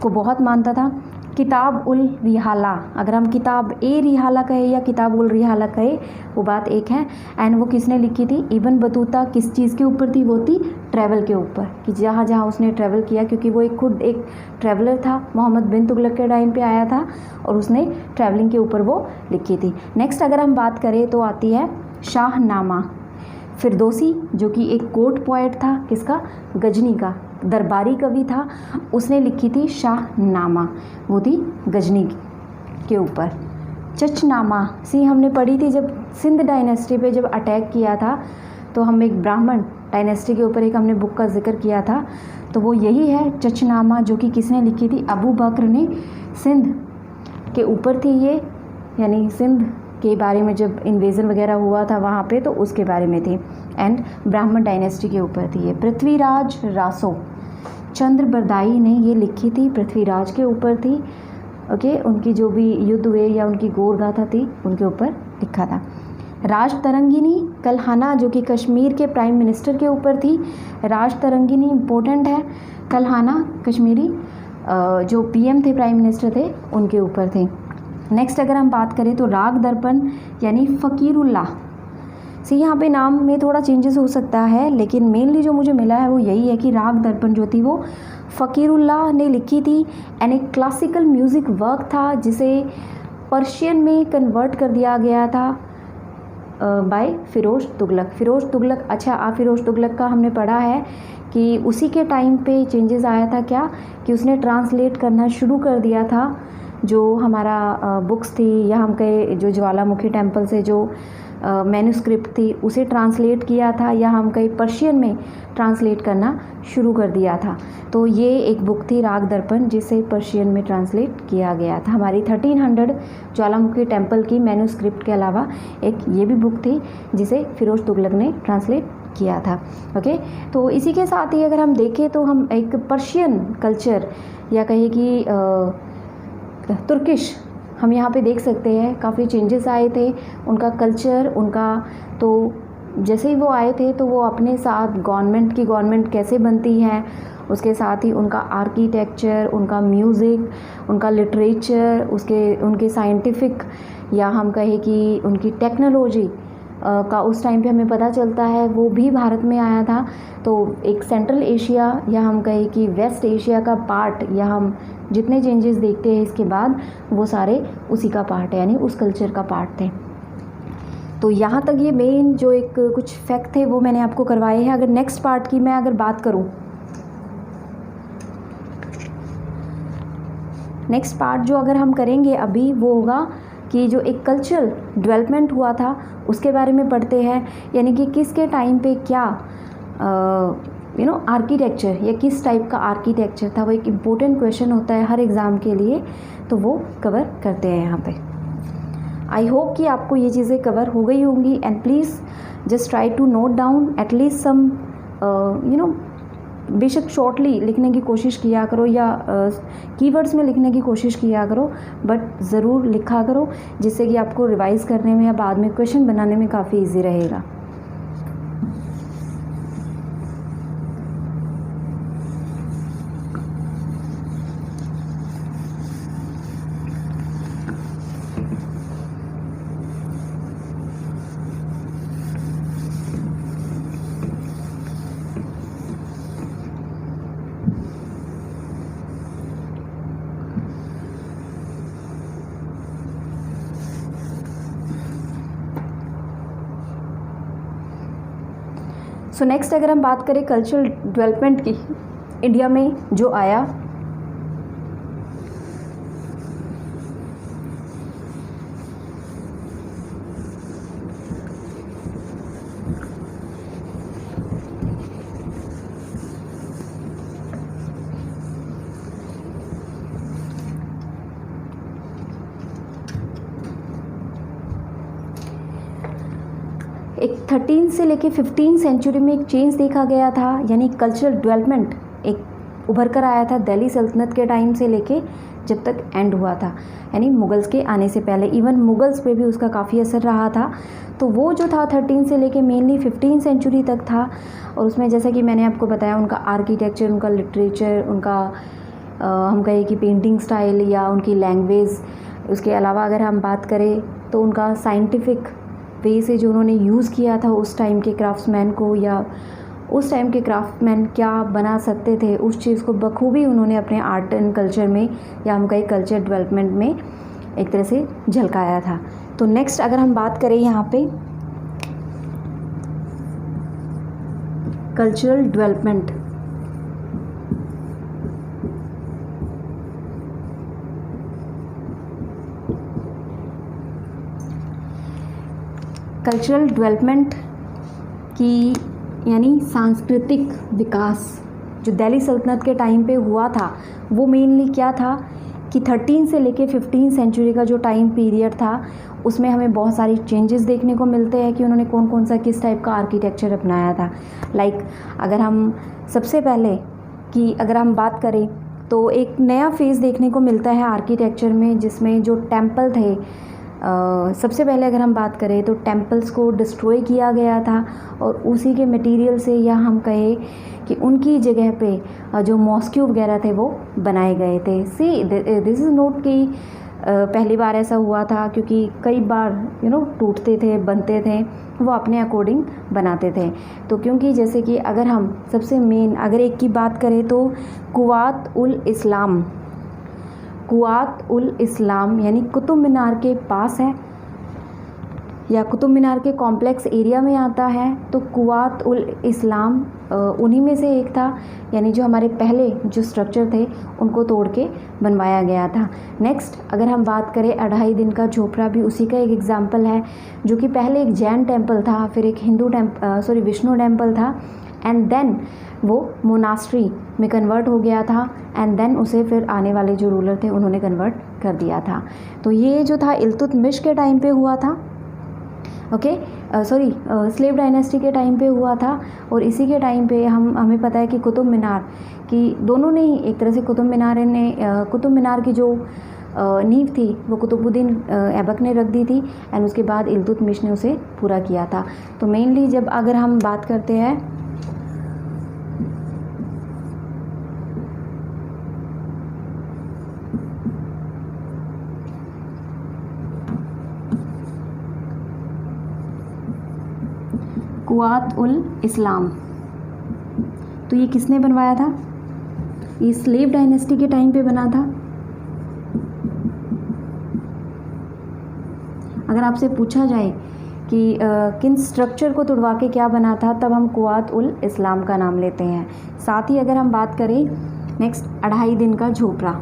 को बहुत मानता था। किताब उल रिहाला, अगर हम किताब ए रिहाला कहे या किताब उल रिहाला कहे वो बात एक है। एंड वो किसने लिखी थी? Ibn Battuta. किस चीज़ के ऊपर थी? वो थी ट्रैवल के ऊपर, कि जहाँ जहाँ उसने ट्रैवल किया, क्योंकि वो खुद एक ट्रैवलर था। मोहम्मद बिन तुगलक के टाइम पे आया था और उसने ट्रैवलिंग के ऊपर वो लिखी थी। नेक्स्ट अगर हम बात करें तो आती है शाहनामा। फिरदौसी जो कि एक कोर्ट पोएट था, किसका? गजनी का, दरबारी कवि था, उसने लिखी थी शाहनामा, वो थी गजनी के ऊपर। चचनामा सी हमने पढ़ी थी जब सिंध डायनेस्टी पे जब अटैक किया था, तो हम एक ब्राह्मण डायनेस्टी के ऊपर एक हमने बुक का जिक्र किया था, तो वो यही है चचनामा, जो कि किसने लिखी थी? अबू बकर ने। सिंध के ऊपर थी ये, यानी सिंध के बारे में जब इन्वेजन वगैरह हुआ था वहाँ पे, तो उसके बारे में थी। एंड ब्राह्मण डायनेस्टी के ऊपर थी ये। पृथ्वीराज रासो चंद्र बरदाई ने ये लिखी थी, पृथ्वीराज के ऊपर थी। ओके, उनकी जो भी युद्ध हुए या उनकी गौर गाथा थी उनके ऊपर लिखा था। राज तरंगिनी कल्हाना, जो कि कश्मीर के प्राइम मिनिस्टर के ऊपर थी। राज तरंगिनी इम्पोर्टेंट है। कल्हाना कश्मीरी जो पीएम थे, प्राइम मिनिस्टर थे, उनके ऊपर थे। नेक्स्ट अगर हम बात करें तो राग दर्पण यानी फ़कीरुल्लाह। सी यहाँ पे नाम में थोड़ा चेंजेस हो सकता है, लेकिन मेनली जो मुझे मिला है वो यही है कि राग दर्पण जो थी वो फ़कीरुल्लाह ने लिखी थी एंड एक क्लासिकल म्यूज़िक वर्क था जिसे पर्शियन में कन्वर्ट कर दिया गया था बाय फ़िरोज़ तुगलक। फ़िरोज़ तुगलक, अच्छा फ़िरोज़ तुगलक का हमने पढ़ा है कि उसी के टाइम पे चेंजेस आया था, क्या कि उसने ट्रांसलेट करना शुरू कर दिया था जो हमारा बुक्स थी, या हम कहे जो ज्वालामुखी टेम्पल से जो मैन्यूस्क्रिप्ट थी उसे ट्रांसलेट किया था, या हम कहीं पर्शियन में ट्रांसलेट करना शुरू कर दिया था। तो ये एक बुक थी राग दर्पण, जिसे पर्शियन में ट्रांसलेट किया गया था। हमारी 1300 ज्वालामुखी टेम्पल की मैन्यूस्क्रिप्ट के अलावा एक ये भी बुक थी जिसे फ़िरोज़ तुगलक ने ट्रांसलेट किया था। ओके, तो इसी के साथ ही अगर हम देखें तो हम एक पर्शियन कल्चर या कहे कि तुर्किश हम यहाँ पे देख सकते हैं, काफ़ी चेंजेस आए थे उनका कल्चर उनका। तो जैसे ही वो आए थे तो वो अपने साथ गवर्नमेंट कैसे बनती है, उसके साथ ही उनका आर्किटेक्चर, उनका म्यूज़िक, उनका लिटरेचर, उनके साइंटिफिक या हम कहें कि उनकी टेक्नोलॉजी का उस टाइम पे हमें पता चलता है वो भी भारत में आया था। तो एक सेंट्रल एशिया या हम कहें कि वेस्ट एशिया का पार्ट, या हम जितने चेंजेस देखते हैं इसके बाद वो सारे उसी का पार्ट है, यानी उस कल्चर का पार्ट थे। तो यहाँ तक ये मेन जो एक कुछ फैक्ट थे वो मैंने आपको करवाए हैं। अगर नेक्स्ट पार्ट की मैं अगर बात करूँ, नेक्स्ट पार्ट जो अगर हम करेंगे अभी वो होगा कि जो एक कल्चरल डेवलपमेंट हुआ था उसके बारे में पढ़ते हैं, यानी कि किसके टाइम पे क्या आर्किटेक्चर या किस टाइप का आर्किटेक्चर था। वो एक इम्पोर्टेंट क्वेश्चन होता है हर एग्ज़ाम के लिए, तो वो कवर करते हैं यहाँ पे। आई होप कि आपको ये चीज़ें कवर हो गई होंगी and please just try to note down at least some बेशक शॉर्टली लिखने की कोशिश किया करो या कीवर्ड्स में लिखने की कोशिश किया करो, बट ज़रूर लिखा करो, जिससे कि आपको रिवाइज़ करने में या बाद में क्वेश्चन बनाने में काफ़ी इजी रहेगा। सो नेक्स्ट अगर हम बात करें कल्चरल डेवलपमेंट की इंडिया में जो आया, एक 13 से लेके 15 सेंचुरी में एक चेंज देखा गया था, यानी कल्चरल डेवलपमेंट एक उभर कर आया था दिल्ली सल्तनत के टाइम से लेके जब तक एंड हुआ था, यानी मुगल्स के आने से पहले। इवन मुगल्स पे भी उसका काफ़ी असर रहा था। तो वो जो था 13 से लेके मेनली 15 सेंचुरी तक था, और उसमें जैसा कि मैंने आपको बताया उनका आर्किटेक्चर, उनका लिटरेचर, उनका हम कहें कि पेंटिंग स्टाइल या उनकी लैंग्वेज, उसके अलावा अगर हम बात करें तो उनका साइंटिफिक वे से जो उन्होंने यूज़ किया था उस टाइम के क्राफ्ट्समैन को, या उस टाइम के क्राफ्टमैन क्या बना सकते थे, उस चीज़ को बखूबी उन्होंने अपने आर्ट एंड कल्चर में या हम कहें कल्चर डेवलपमेंट में एक तरह से झलकाया था। तो नेक्स्ट अगर हम बात करें यहाँ पे कल्चरल डेवलपमेंट, कल्चरल डेवलपमेंट की यानी सांस्कृतिक विकास जो दिल्ली सल्तनत के टाइम पे हुआ था, वो मेनली क्या था कि 13 से लेके 15 सेंचुरी का जो टाइम पीरियड था उसमें हमें बहुत सारी चेंजेस देखने को मिलते हैं कि उन्होंने कौन कौन सा किस टाइप का आर्किटेक्चर अपनाया था। लाइक अगर हम सबसे पहले की अगर हम बात करें तो एक नया फेज़ देखने को मिलता है आर्किटेक्चर में, जिसमें जो टेम्पल थे सबसे पहले अगर हम बात करें तो टेम्पल्स को डिस्ट्रॉय किया गया था और उसी के मटेरियल से, या हम कहें कि उनकी जगह पे जो मॉस्क्यू वगैरह थे वो बनाए गए थे। सी दिस इज़ नोट कि पहली बार ऐसा हुआ था, क्योंकि कई बार टूटते थे, बनते थे, वो अपने अकॉर्डिंग बनाते थे। तो क्योंकि जैसे कि अगर हम सबसे मेन अगर एक की बात करें तो कुआत उल इस्लाम यानी कुतुब मीनार के पास है या कुतुब मीनार के कॉम्प्लेक्स एरिया में आता है। तो कुआत उल इस्लाम उन्हीं में से एक था, यानी जो हमारे पहले जो स्ट्रक्चर थे उनको तोड़ के बनवाया गया था। नेक्स्ट अगर हम बात करें 2.5 दिन का झोपड़ा, भी उसी का एक एग्जाम्पल है, जो कि पहले एक जैन टेम्पल था, फिर एक विष्णु टेम्पल था, एंड देन वो मोनास्ट्री में कन्वर्ट हो गया था, एंड देन उसे फिर आने वाले जो रूलर थे उन्होंने कन्वर्ट कर दिया था। तो ये जो था इल्तुतमिश के टाइम पे हुआ था, स्लेव डायनेस्टी के टाइम पे हुआ था। और इसी के टाइम पे हमें पता है कि कुतुब मीनार की दोनों ने ही एक तरह से कुतुब मीनार की जो नींव थी वो कुतुबुद्दीन ऐबक ने रख दी थी, एंड उसके बाद इल्तुतमिश ने उसे पूरा किया था। तो मेनली जब अगर हम बात करते हैं कुआत उल इस्लाम, तो ये किसने बनवाया था? ये स्लेव डायनेस्टी के टाइम पे बना था। अगर आपसे पूछा जाए कि किन स्ट्रक्चर को तुड़वा के क्या बना था, तब हम कुआत उल इस्लाम का नाम लेते हैं। साथ ही अगर हम बात करें नेक्स्ट 2.5 दिन का झोपड़ा,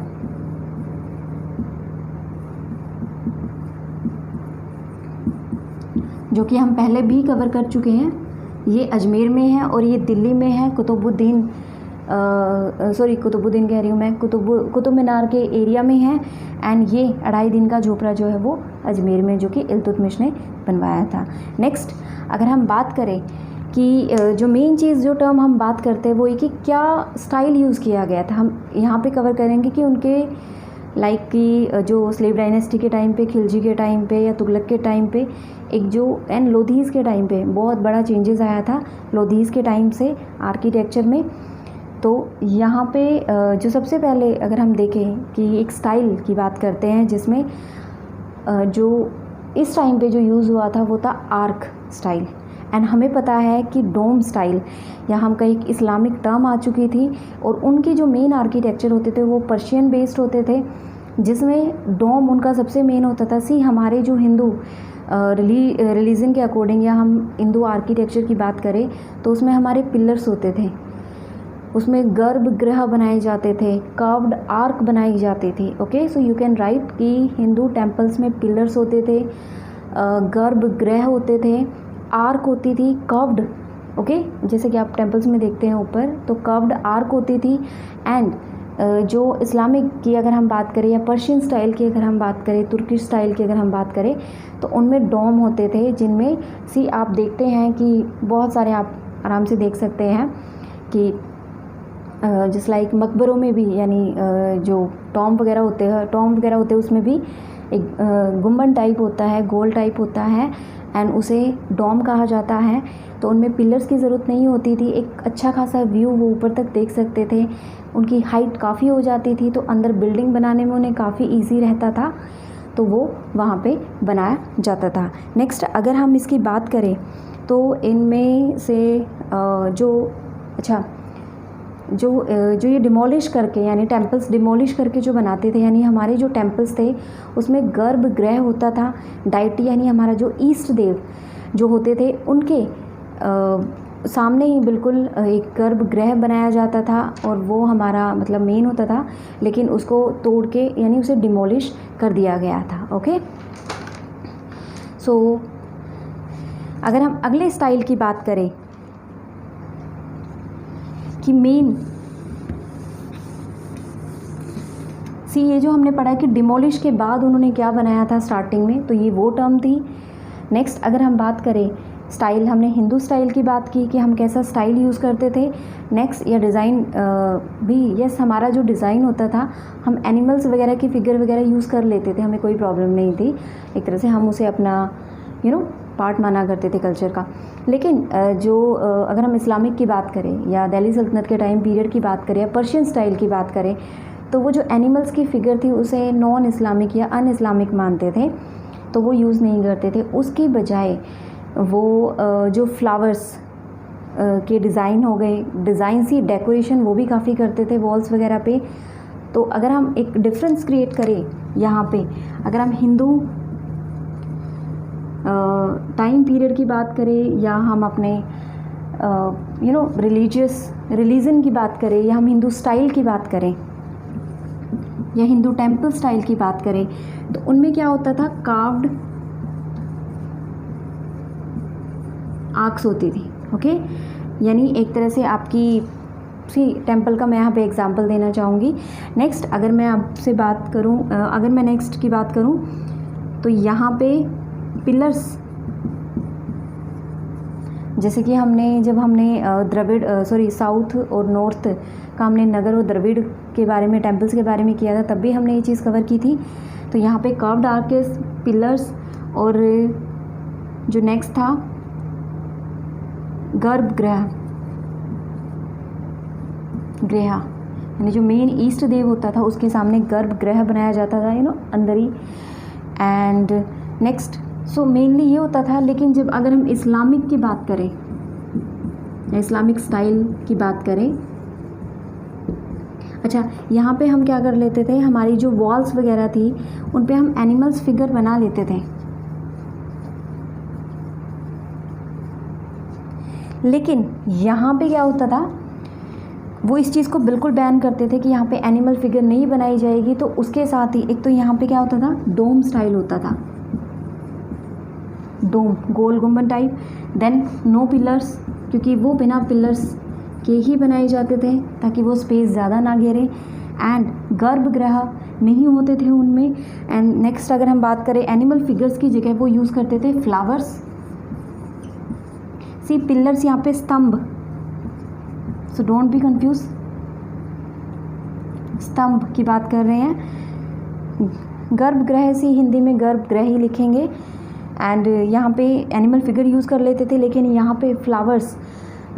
जो कि हम पहले भी कवर कर चुके हैं, ये अजमेर में है और ये दिल्ली में है। कुतुबुद्दीन कह रही हूँ मैं, कुतुब मीनार के एरिया में है, एंड ये 2.5 दिन का झोपड़ा जो है वो अजमेर में, जो कि इल्तुतमिश ने बनवाया था। नेक्स्ट अगर हम बात करें कि जो मेन चीज़ जो टर्म हम बात करते हैं वो ये कि क्या स्टाइल यूज़ किया गया था, हम यहाँ पे कवर करेंगे कि उनके लाइक कि जो स्लेव डायनेस्टी के टाइम पे, खिलजी के टाइम पे या तुगलक के टाइम पे एक जो एंड लोधीज़ के टाइम पे बहुत बड़ा चेंजेस आया था लोधीज़ के टाइम से आर्किटेक्चर में। तो यहाँ पे जो सबसे पहले अगर हम देखें कि एक स्टाइल की बात करते हैं, जिसमें जो इस टाइम पे जो यूज़ हुआ था वो था आर्क स्टाइल, एंड हमें पता है कि डोम स्टाइल या हम कहीं इस्लामिक टर्म आ चुकी थी, और उनके जो मेन आर्किटेक्चर होते थे वो पर्शियन बेस्ड होते थे, जिसमें डोम उनका सबसे मेन होता था। हमारे जो हिंदू रिलीजन के अकॉर्डिंग या हम हिंदू आर्किटेक्चर की बात करें तो उसमें हमारे पिलर्स होते थे, उसमें गर्भगृह बनाए जाते थे, कर्व्ड आर्क बनाई जाती थी। Okay, so you can write कि हिंदू टेम्पल्स में पिलर्स होते थे, गर्भगृह होते थे, आर्क होती थी कर्व्ड। ओके, जैसे कि आप टेम्पल्स में देखते हैं ऊपर तो कर्व्ड आर्क होती थी। एंड जो इस्लामिक की अगर हम बात करें या पर्शियन स्टाइल की अगर हम बात करें, तुर्किश स्टाइल की अगर हम बात करें तो उनमें डोम होते थे, जिनमें सी आप देखते हैं कि बहुत सारे आप आराम से देख सकते हैं कि जस्ट लाइक मकबरों में भी, यानी जो टॉम वगैरह होते हैं उसमें भी एक गुम्बद टाइप होता है, गोल टाइप होता है एंड उसे डोम कहा जाता है। तो उनमें पिलर्स की ज़रूरत नहीं होती थी, एक अच्छा खासा व्यू वो ऊपर तक देख सकते थे, उनकी हाइट काफ़ी हो जाती थी तो अंदर बिल्डिंग बनाने में उन्हें काफ़ी ईजी रहता था, तो वो वहाँ पे बनाया जाता था। नेक्स्ट अगर हम इसकी बात करें तो इनमें से जो ये डिमोलिश करके, यानी टेम्पल्स डिमोलिश करके जो बनाते थे, यानी हमारे जो टेम्पल्स थे उसमें गर्भगृह होता था, डाइटी यानी हमारा जो ईष्ट देव जो होते थे उनके सामने ही बिल्कुल एक गर्भगृह बनाया जाता था और वो हमारा मतलब मेन होता था, लेकिन उसको तोड़ के यानी उसे डिमोलिश कर दिया गया था। ओके, सो अगर हम अगले स्टाइल की बात करें कि मेन ये जो हमने पढ़ा कि डिमोलिश के बाद उन्होंने क्या बनाया था स्टार्टिंग में, तो ये वो टर्म थी। नेक्स्ट अगर हम बात करें स्टाइल, हमने हिंदू स्टाइल की बात की कि हम कैसा स्टाइल यूज़ करते थे। नेक्स्ट या डिज़ाइन भी, यस हमारा जो डिज़ाइन होता था हम एनिमल्स वगैरह की फिगर वगैरह यूज़ कर लेते थे, हमें कोई प्रॉब्लम नहीं थी, एक तरह से हम उसे अपना पार्ट माना करते थे कल्चर का। लेकिन अगर हम इस्लामिक की बात करें या दिल्ली सल्तनत के टाइम पीरियड की बात करें या पर्शियन स्टाइल की बात करें तो वो जो एनिमल्स की फ़िगर थी उसे नॉन इस्लामिक या अन इस्लामिक मानते थे, तो वो यूज़ नहीं करते थे। उसकी बजाय वो जो फ्लावर्स के डिज़ाइन हो गए, डिज़ाइन सी डेकोरेशन वो भी काफ़ी करते थे वॉल्स वगैरह पे। तो अगर हम एक डिफरेंस क्रिएट करें यहाँ पे, अगर हम हिंदू टाइम पीरियड की बात करें या हम अपने रिलीजन की बात करें या हम हिंदू स्टाइल की बात करें या हिंदू टेम्पल स्टाइल की बात करें, तो उनमें क्या होता था, कार्व्ड आर्क्स होती थी। ओके, यानी एक तरह से आपकी टेम्पल का मैं यहाँ पे एग्जांपल देना चाहूँगी। नेक्स्ट अगर मैं आपसे बात करूँ, अगर मैं नेक्स्ट की बात करूँ तो यहाँ पे पिलर्स, जैसे कि जब हमने साउथ और नॉर्थ का हमने नगर और द्रविड़ के बारे में, टेम्पल्स के बारे में किया था, तब भी हमने ये चीज़ कवर की थी। तो यहाँ पे कर्व्ड आर्केस, पिलर्स और जो नेक्स्ट था गर्भगृह, यानी जो मेन ईष्ट देव होता था उसके सामने गर्भगृह बनाया जाता था, अंदर ही। एंड नेक्स्ट मेनली ये होता था। लेकिन जब अगर हम इस्लामिक की बात करें, इस्लामिक स्टाइल की बात करें, अच्छा यहाँ पे हम क्या कर लेते थे, हमारी जो वॉल्स वगैरह थी उन पे हम एनिमल्स फिगर बना लेते थे। लेकिन यहाँ पे क्या होता था, वो इस चीज़ को बिल्कुल बैन करते थे कि यहाँ पे एनिमल फिगर नहीं बनाई जाएगी। तो उसके साथ ही एक तो यहाँ पे क्या होता था, डोम स्टाइल होता था, डोम गोल गुम्बद टाइप। देन नो पिलर्स, क्योंकि वो बिना पिलर्स के ही बनाए जाते थे ताकि वो स्पेस ज़्यादा ना घेरे। एंड गर्भगृह नहीं होते थे उनमें। एंड नेक्स्ट अगर हम बात करें एनिमल फिगर्स की जगह वो यूज़ करते थे फ्लावर्स। सी पिलर्स यहाँ पे स्तंभ, सो डोंट बी कंफ्यूज, स्तंभ की बात कर रहे हैं। गर्भगृह से हिंदी में गर्भगृह ही लिखेंगे। एंड यहाँ पे एनिमल फिगर यूज़ कर लेते थे, लेकिन यहाँ पे फ्लावर्स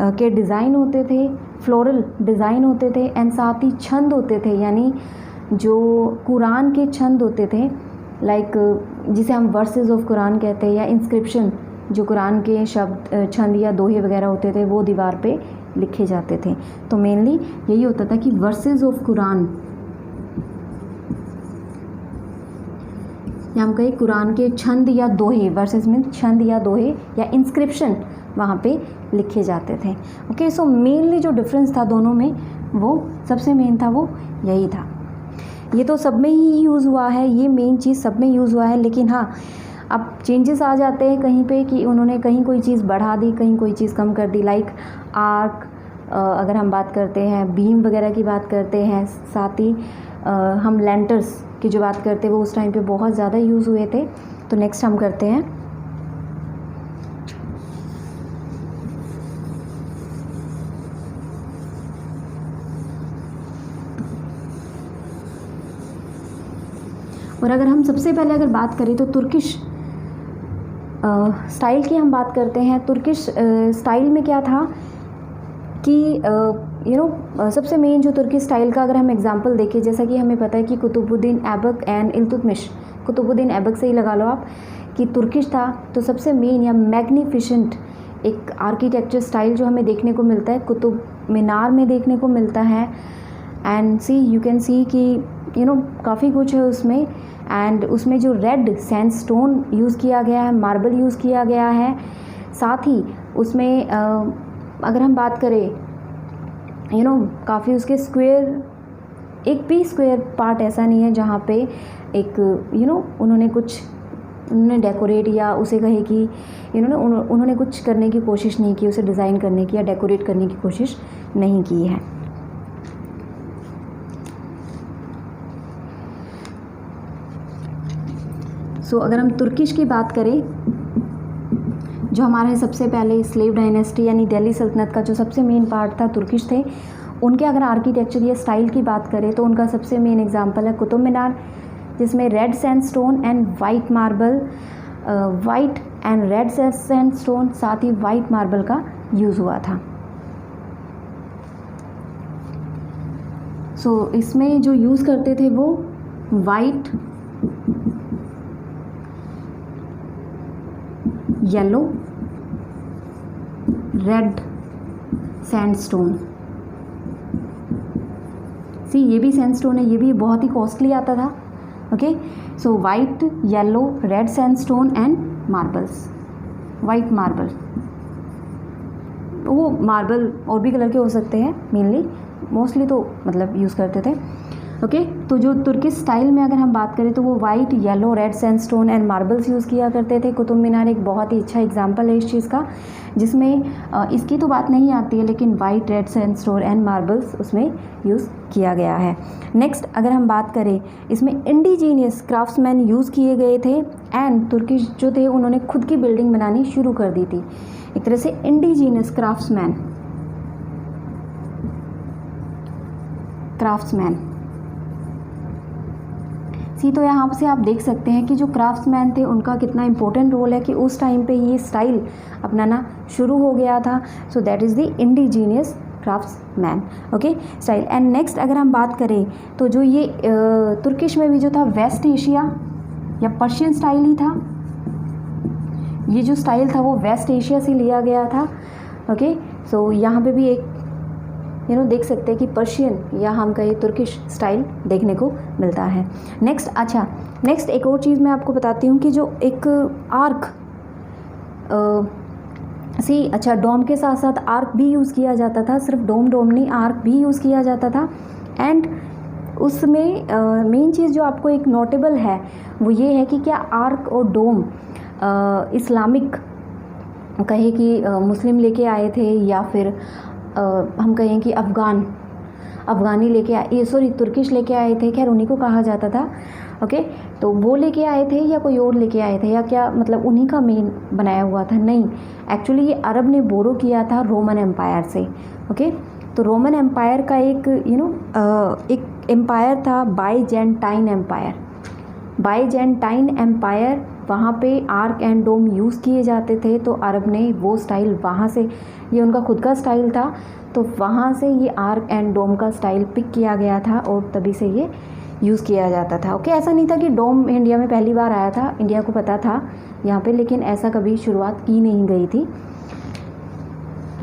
के डिज़ाइन होते थे, फ्लोरल डिज़ाइन होते थे। एंड साथ ही छंद होते थे, यानी जो कुरान के छंद होते थे, लाइक जिसे हम वर्सेस ऑफ कुरान कहते हैं, या इंस्क्रिप्शन, जो कुरान के शब्द छंद या दोहे वगैरह होते थे वो दीवार पे लिखे जाते थे। तो मेनली यही होता था कि वर्सेस ऑफ कुरान, या हम कहें कुरान के छंद या दोहे, वर्सेस मीन छंद या दोहे या इंस्क्रिप्शन वहाँ पे लिखे जाते थे। ओके, सो मेनली जो डिफरेंस था दोनों में, वो सबसे मेन था वो यही था। ये तो सब में ही यूज़ हुआ है, ये मेन चीज़ सब में यूज़ हुआ है, लेकिन हाँ अब चेंजेस आ जाते हैं कहीं पे कि उन्होंने कहीं कोई चीज़ बढ़ा दी, कहीं कोई चीज़ कम कर दी। लाइक आर्क, अगर हम बात करते हैं बीम वगैरह की बात करते हैं, साथ ही हम लेंटर्स की जो बात करते हैं वो उस टाइम पे बहुत ज़्यादा यूज़ हुए थे। तो नेक्स्ट हम करते हैं और अगर हम सबसे पहले अगर बात करें तो तुर्किश स्टाइल की हम बात करते हैं। तुर्किश स्टाइल में क्या था कि सबसे मेन जो तुर्की स्टाइल का अगर हम एग्जांपल देखें, जैसा कि हमें पता है कि कुतुबुद्दीन ऐबक एंड इल्तुतमिश, कुतुबुद्दीन ऐबक से ही लगा लो आप कि तुर्किश था, तो सबसे मेन या मैग्निफिसेंट एक आर्किटेक्चर स्टाइल जो हमें देखने को मिलता है कुतुब मीनार में देखने को मिलता है। एंड यू कैन सी कि काफ़ी कुछ है उसमें, एंड उसमें जो रेड सैंडस्टोन यूज़ किया गया है, मार्बल यूज़ किया गया है, साथ ही उसमें अगर हम बात करें काफ़ी उसके स्क्वायर, एक भी स्क्वायर पार्ट ऐसा नहीं है जहाँ पे एक उन्होंने डेकोरेट या उसे कहे कि उन्होंने कुछ करने की कोशिश नहीं की, उसे डिज़ाइन करने की या डेकोरेट करने की कोशिश नहीं की है। सो अगर हम तुर्किश की बात करें, जो हमारे सबसे पहले स्लेव डायनेस्टी यानी दिल्ली सल्तनत का जो सबसे मेन पार्ट था तुर्किश थे, उनके अगर आर्किटेक्चर या स्टाइल की बात करें तो उनका सबसे मेन एग्जांपल है कुतुब मीनार, जिसमें red sandstone and white marble, white and red sandstone साथ ही वाइट मार्बल का यूज़ हुआ था। सो इसमें जो यूज़ करते थे वो वाइट, येलो, रेड सैंडस्टोन। ये भी सैंडस्टोन है, ये भी बहुत ही कॉस्टली आता था। Okay, so white, yellow, red sandstone and marbles. White marble, वो मार्बल और भी कलर के हो सकते हैं, मेनली मोस्टली तो मतलब यूज़ करते थे। ओके, तो जो तुर्किश स्टाइल में अगर हम बात करें तो वो white, yellow, red sandstone and marbles use किया करते थे। कुतुब मीनार एक बहुत ही अच्छा एग्जांपल है इस चीज़ का, जिसमें इसकी तो बात नहीं आती है, लेकिन white, red sandstone and marbles उसमें यूज़ किया गया है। नेक्स्ट अगर हम बात करें, इसमें इंडिजीनियस क्राफ्ट्समैन यूज़ किए गए थे, एंड तुर्किश जो थे उन्होंने खुद की बिल्डिंग बनानी शुरू कर दी थी। एक तरह से इंडिजीनियस क्राफ्ट्समैन तो यहाँ से आप देख सकते हैं कि जो क्राफ्ट्समैन थे उनका कितना इंपॉर्टेंट रोल है कि उस टाइम पे ये स्टाइल अपनाना शुरू हो गया था। So that is the indigenous craftsman, okay style. And next अगर हम बात करें तो जो ये तुर्किश में भी जो था वेस्ट एशिया या पर्शियन स्टाइल ही था। ये जो स्टाइल था वो वेस्ट एशिया से लिया गया था। ओके, सो यहाँ पे भी एक देख सकते हैं कि पर्शियन या हम कहें तुर्किश स्टाइल देखने को मिलता है। नेक्स्ट एक और चीज़ मैं आपको बताती हूँ कि जो एक आर्क डोम के साथ साथ आर्क भी यूज़ किया जाता था। सिर्फ डोम नहीं, आर्क भी यूज़ किया जाता था। एंड उसमें मेन चीज़ जो आपको एक नोटेबल है वो ये है कि क्या आर्क और डोम इस्लामिक कहे कि मुस्लिम लेके आए थे या फिर हम कहें कि अफ़गानी लेके आए, तुर्किश लेके आए थे, खैर उन्हीं को कहा जाता था। ओके, तो वो लेके आए थे या कोई और लेके आए थे, या क्या मतलब उन्हीं का मेन बनाया हुआ था? नहीं, एक्चुअली ये अरब ने बोरो किया था रोमन एम्पायर से। ओके, तो रोमन एम्पायर का एक एक एम्पायर था बाइजेंटाइन एम्पायर। वहाँ पे आर्क एंड डोम यूज़ किए जाते थे, तो अरब ने वो स्टाइल वहाँ से, ये उनका खुद का स्टाइल था, तो वहाँ से ये आर्क एंड डोम का स्टाइल पिक किया गया था और तभी से ये यूज़ किया जाता था। ओके, ऐसा नहीं था कि डोम इंडिया में पहली बार आया था, इंडिया को पता था यहाँ पे, लेकिन ऐसा कभी शुरुआत की नहीं गई थी।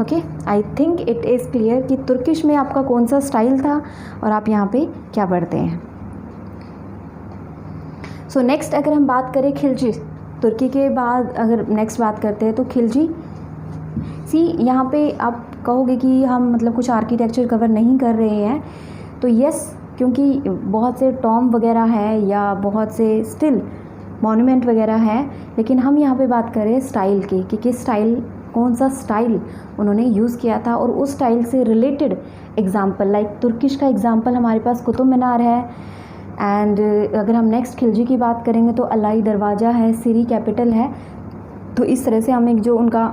Okay, I think it is clear कि तुर्किश में आपका कौन सा स्टाइल था और आप यहाँ पे क्या पढ़ते हैं। सो नेक्स्ट अगर हम बात करें खिलजी, तुर्की के बाद अगर नेक्स्ट बात करते हैं तो खिलजी। सी यहाँ पे आप कहोगे कि हम मतलब कुछ आर्किटेक्चर कवर नहीं कर रहे हैं, तो यस, क्योंकि बहुत से टॉम वगैरह है या बहुत से स्टिल मॉन्यूमेंट वगैरह है, लेकिन हम यहाँ पे बात करें स्टाइल की कि किस स्टाइल, कौन सा स्टाइल उन्होंने यूज़ किया था, और उस स्टाइल से रिलेटेड एग्जाम्पल लाइक तुर्किश का एग्जाम्पल हमारे पास कुतुब मीनार है। एंड अगर हम नेक्स्ट खिलजी की बात करेंगे तो अलाई दरवाज़ा है, सीरी कैपिटल है। तो इस तरह से हम एक जो उनका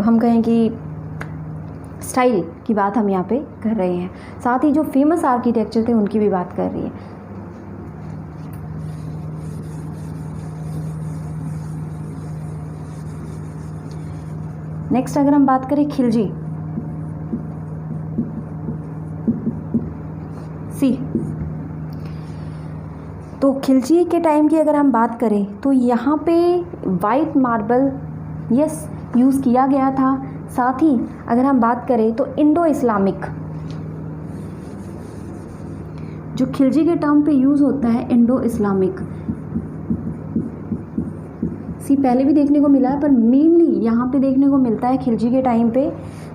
हम कहें कि स्टाइल की बात हम यहाँ पे कर रहे हैं, साथ ही जो फेमस आर्किटेक्चर थे उनकी भी बात कर रही है। नेक्स्ट अगर हम बात करें खिलजी, सी, तो खिलजी के टाइम की अगर हम बात करें तो यहाँ पे वाइट मार्बल यस यूज़ किया गया था। साथ ही अगर हम बात करें तो इंडो इस्लामिक, जो खिलजी के टर्म पे यूज़ होता है इंडो इस्लामिक, सी पहले भी देखने को मिला है पर मेनली यहाँ पे देखने को मिलता है खिलजी के टाइम पे,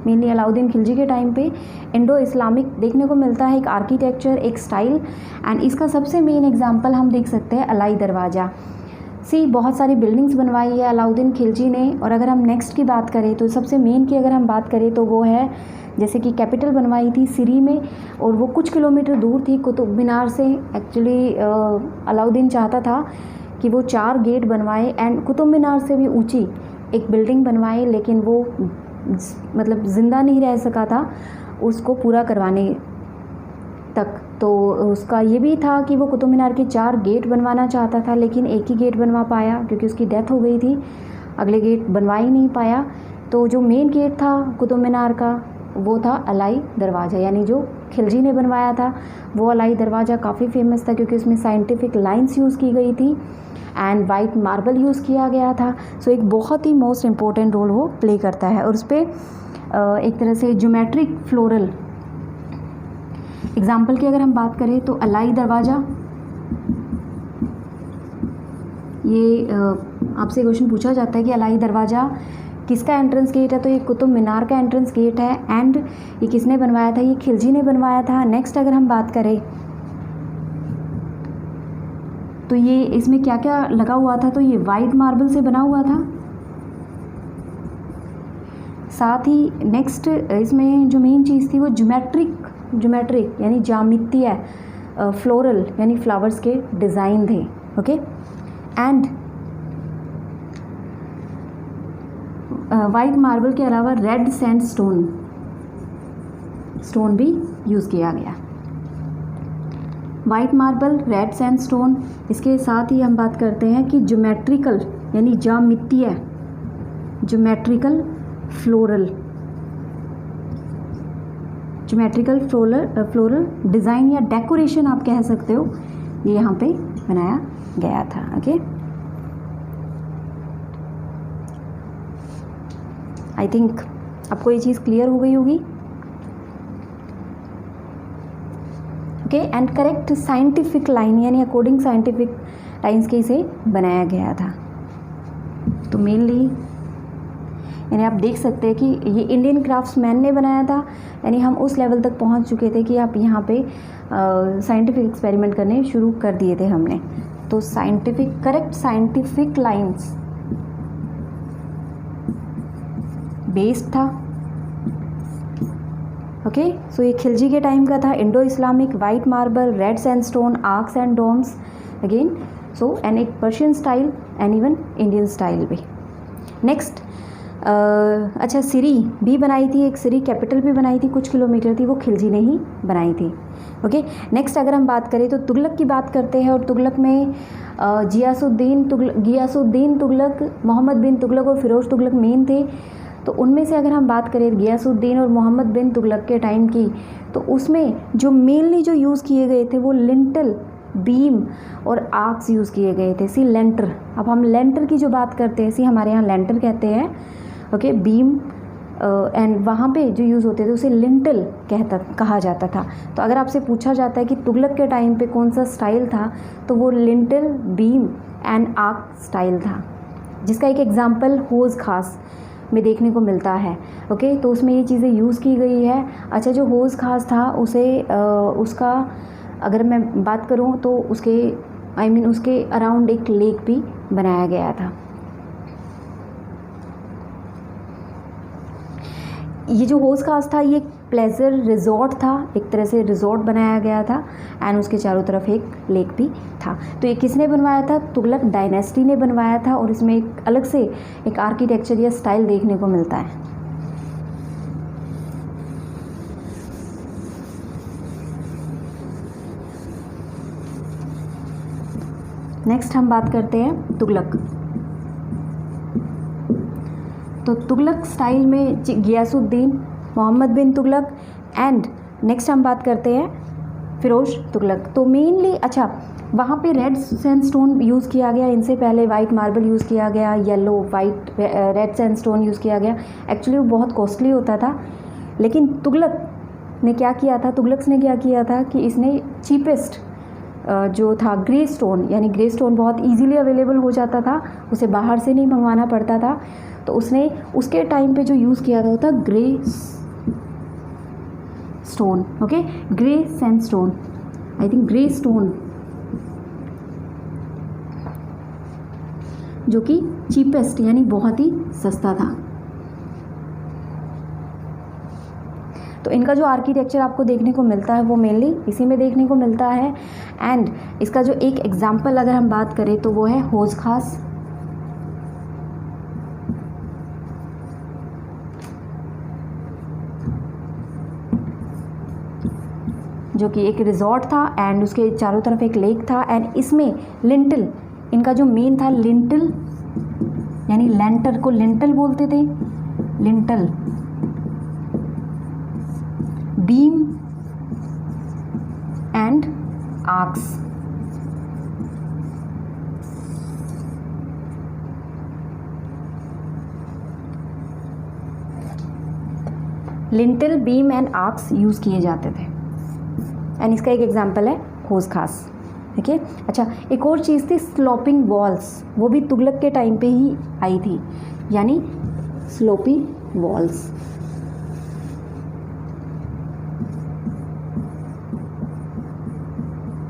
मेनली अलाउद्दीन खिलजी के टाइम पे इंडो इस्लामिक देखने को मिलता है, एक आर्किटेक्चर, एक स्टाइल। एंड इसका सबसे मेन एग्जांपल हम देख सकते हैं अलाई दरवाज़ा। सी बहुत सारी बिल्डिंग्स बनवाई है अलाउद्दीन खिलजी ने। और अगर हम नेक्स्ट की बात करें तो सबसे मेन की अगर हम बात करें तो वो है जैसे कि कैपिटल बनवाई थी सिरी में, और वो कुछ किलोमीटर दूर थी कुतुब मीनार से। एक्चुअली अलाउद्दीन चाहता था कि वो 4 गेट बनवाए एंड कुतुब मीनार से भी ऊंची एक बिल्डिंग बनवाए, लेकिन वो मतलब ज़िंदा नहीं रह सका था उसको पूरा करवाने तक। तो उसका ये भी था कि वो कुतुब मीनार के 4 गेट बनवाना चाहता था, लेकिन एक ही गेट बनवा पाया क्योंकि उसकी डेथ हो गई थी, अगले गेट बनवा ही नहीं पाया। तो जो मेन गेट था कुतुब मीनार का वो था अलाई दरवाज़ा, यानी जो खिलजी ने बनवाया था वो अलाई दरवाज़ा काफ़ी फेमस था क्योंकि उसमें साइंटिफिक लाइंस यूज़ की गई थी एंड वाइट मार्बल यूज़ किया गया था। सो एक बहुत ही मोस्ट इम्पोर्टेंट रोल वो प्ले करता है। और उस पर एक तरह से ज्योमेट्रिक फ्लोरल एग्जाम्पल की अगर हम बात करें तो अलाई दरवाज़ा, ये आपसे क्वेश्चन पूछा जाता है कि अलाई दरवाज़ा किसका एंट्रेंस गेट है, तो ये कुतुब मीनार का एंट्रेंस गेट है। एंड ये किसने बनवाया था, ये खिलजी ने बनवाया था। नेक्स्ट अगर हम बात करें तो ये इसमें क्या क्या लगा हुआ था, तो ये वाइट मार्बल से बना हुआ था। साथ ही नेक्स्ट इसमें जो मेन चीज़ थी वो ज्योमेट्रिक यानी ज्यामितीय फ्लोरल यानी फ्लावर्स के डिज़ाइन थे। ओके, एंड वाइट मार्बल के अलावा रेड सैंड स्टोन भी यूज़ किया गया। White marble, red sand stone, इसके साथ ही हम बात करते हैं कि ज्योमेट्रिकल यानी ज्यामितीय ज्योमेट्रिकल फ्लोरल डिज़ाइन या डेकोरेशन आप कह सकते हो, ये यहाँ पे बनाया गया था। ओके, आई थिंक आपको ये चीज़ क्लियर हो गई होगी। Okay, and correct scientific line यानी अकॉर्डिंग साइंटिफिक लाइंस के इसे बनाया गया था। तो मेनली यानी आप देख सकते हैं कि ये इंडियन क्राफ्ट्समैन ने बनाया था, यानी हम उस लेवल तक पहुंच चुके थे कि आप यहाँ पे साइंटिफिक एक्सपेरिमेंट करने शुरू कर दिए थे हमने। तो करेक्ट साइंटिफिक लाइंस बेस्ड था। ओके, सो ये खिलजी के टाइम का था, Indo Islamic, white marble, red sandstone, arches and domes again, so and एक Persian style and even Indian style भी। नेक्स्ट अच्छा, सिरी भी बनाई थी, एक सिरी कैपिटल भी बनाई थी, कुछ किलोमीटर थी, वो खिलजी ने ही बनाई थी। ओके, नेक्स्ट अगर हम बात करें तो तुगलक की बात करते हैं, और तुगलक में गियासुद्दीन तुगलक, मोहम्मद बिन तुगलक और फिरोज तुगलक मेन थे। तो उनमें से अगर हम बात करें गियासुद्दीन और मोहम्मद बिन तुगलक के टाइम की, तो उसमें जो मेनली जो यूज़ किए गए थे वो लिंटल, बीम और आर्क्स यूज़ किए गए थे। सी लेंटर, अब हम लेंटर की जो बात करते हैं, सी हमारे यहाँ लेंटर कहते हैं। ओके, बीम एंड वहाँ पे जो यूज़ होते थे उसे लिंटल कहा जाता था। तो अगर आपसे पूछा जाता है कि तुगलक के टाइम पे कौन सा स्टाइल था, तो वो lintel beam and arc style था, जिसका एक एग्जांपल हौज़ खास में देखने को मिलता है। ओके, तो उसमें ये चीज़ें यूज़ की गई है। अच्छा, जो हौज़ खास था उसे उसका अगर मैं बात करूँ तो उसके अराउंड एक लेक भी बनाया गया था। ये जो हौज़ खास था ये एक प्लेजर रिजॉर्ट था, एक तरह से रिजॉर्ट बनाया गया था एंड उसके चारों तरफ एक लेक भी था। तो ये किसने बनवाया था? तुगलक डायनेस्टी ने बनवाया था, और इसमें एक अलग से एक आर्किटेक्चर या स्टाइल देखने को मिलता है। नेक्स्ट हम बात करते हैं तुगलक। तो तुगलक स्टाइल में गियासुद्दीन, मोहम्मद बिन तुगलक एंड नेक्स्ट हम बात करते हैं फ़िरोज़ तुगलक। तो मेनली अच्छा, वहाँ पे रेड सैंडस्टोन यूज़ किया गया, इनसे पहले वाइट मार्बल यूज़ किया गया, yellow white red sandstone use किया गया। एक्चुअली वो बहुत कॉस्टली होता था, लेकिन तुगलक ने क्या किया था कि इसने चीपेस्ट जो था ग्रे स्टोन, यानी ग्रे स्टोन बहुत इजीली अवेलेबल हो जाता था, उसे बाहर से नहीं मंगवाना पड़ता था, तो उसने उसके टाइम पे जो यूज़ किया था वो था grey stone. Okay, grey sandstone, I think grey stone, जो कि चीपेस्ट यानी बहुत ही सस्ता था। तो इनका जो आर्किटेक्चर आपको देखने को मिलता है वो मेनली इसी में देखने को मिलता है। एंड इसका जो एक एग्जांपल अगर हम बात करें तो वो है हौज़ खास। जो कि एक रिजॉर्ट था एंड उसके चारों तरफ एक लेक था एंड इसमें लिंटल, इनका जो मेन था लिंटल, यानी लेंटर को लिंटल बोलते थे, lintel, beam and arcs. Lintel, beam and arcs use किए जाते थे एंड इसका एक एग्जांपल है हौज़ खास। ठीक है। अच्छा, एक और चीज़ थी स्लोपिंग वॉल्स, वो भी तुगलक के टाइम पे ही आई थी, यानी स्लोपी वॉल्स।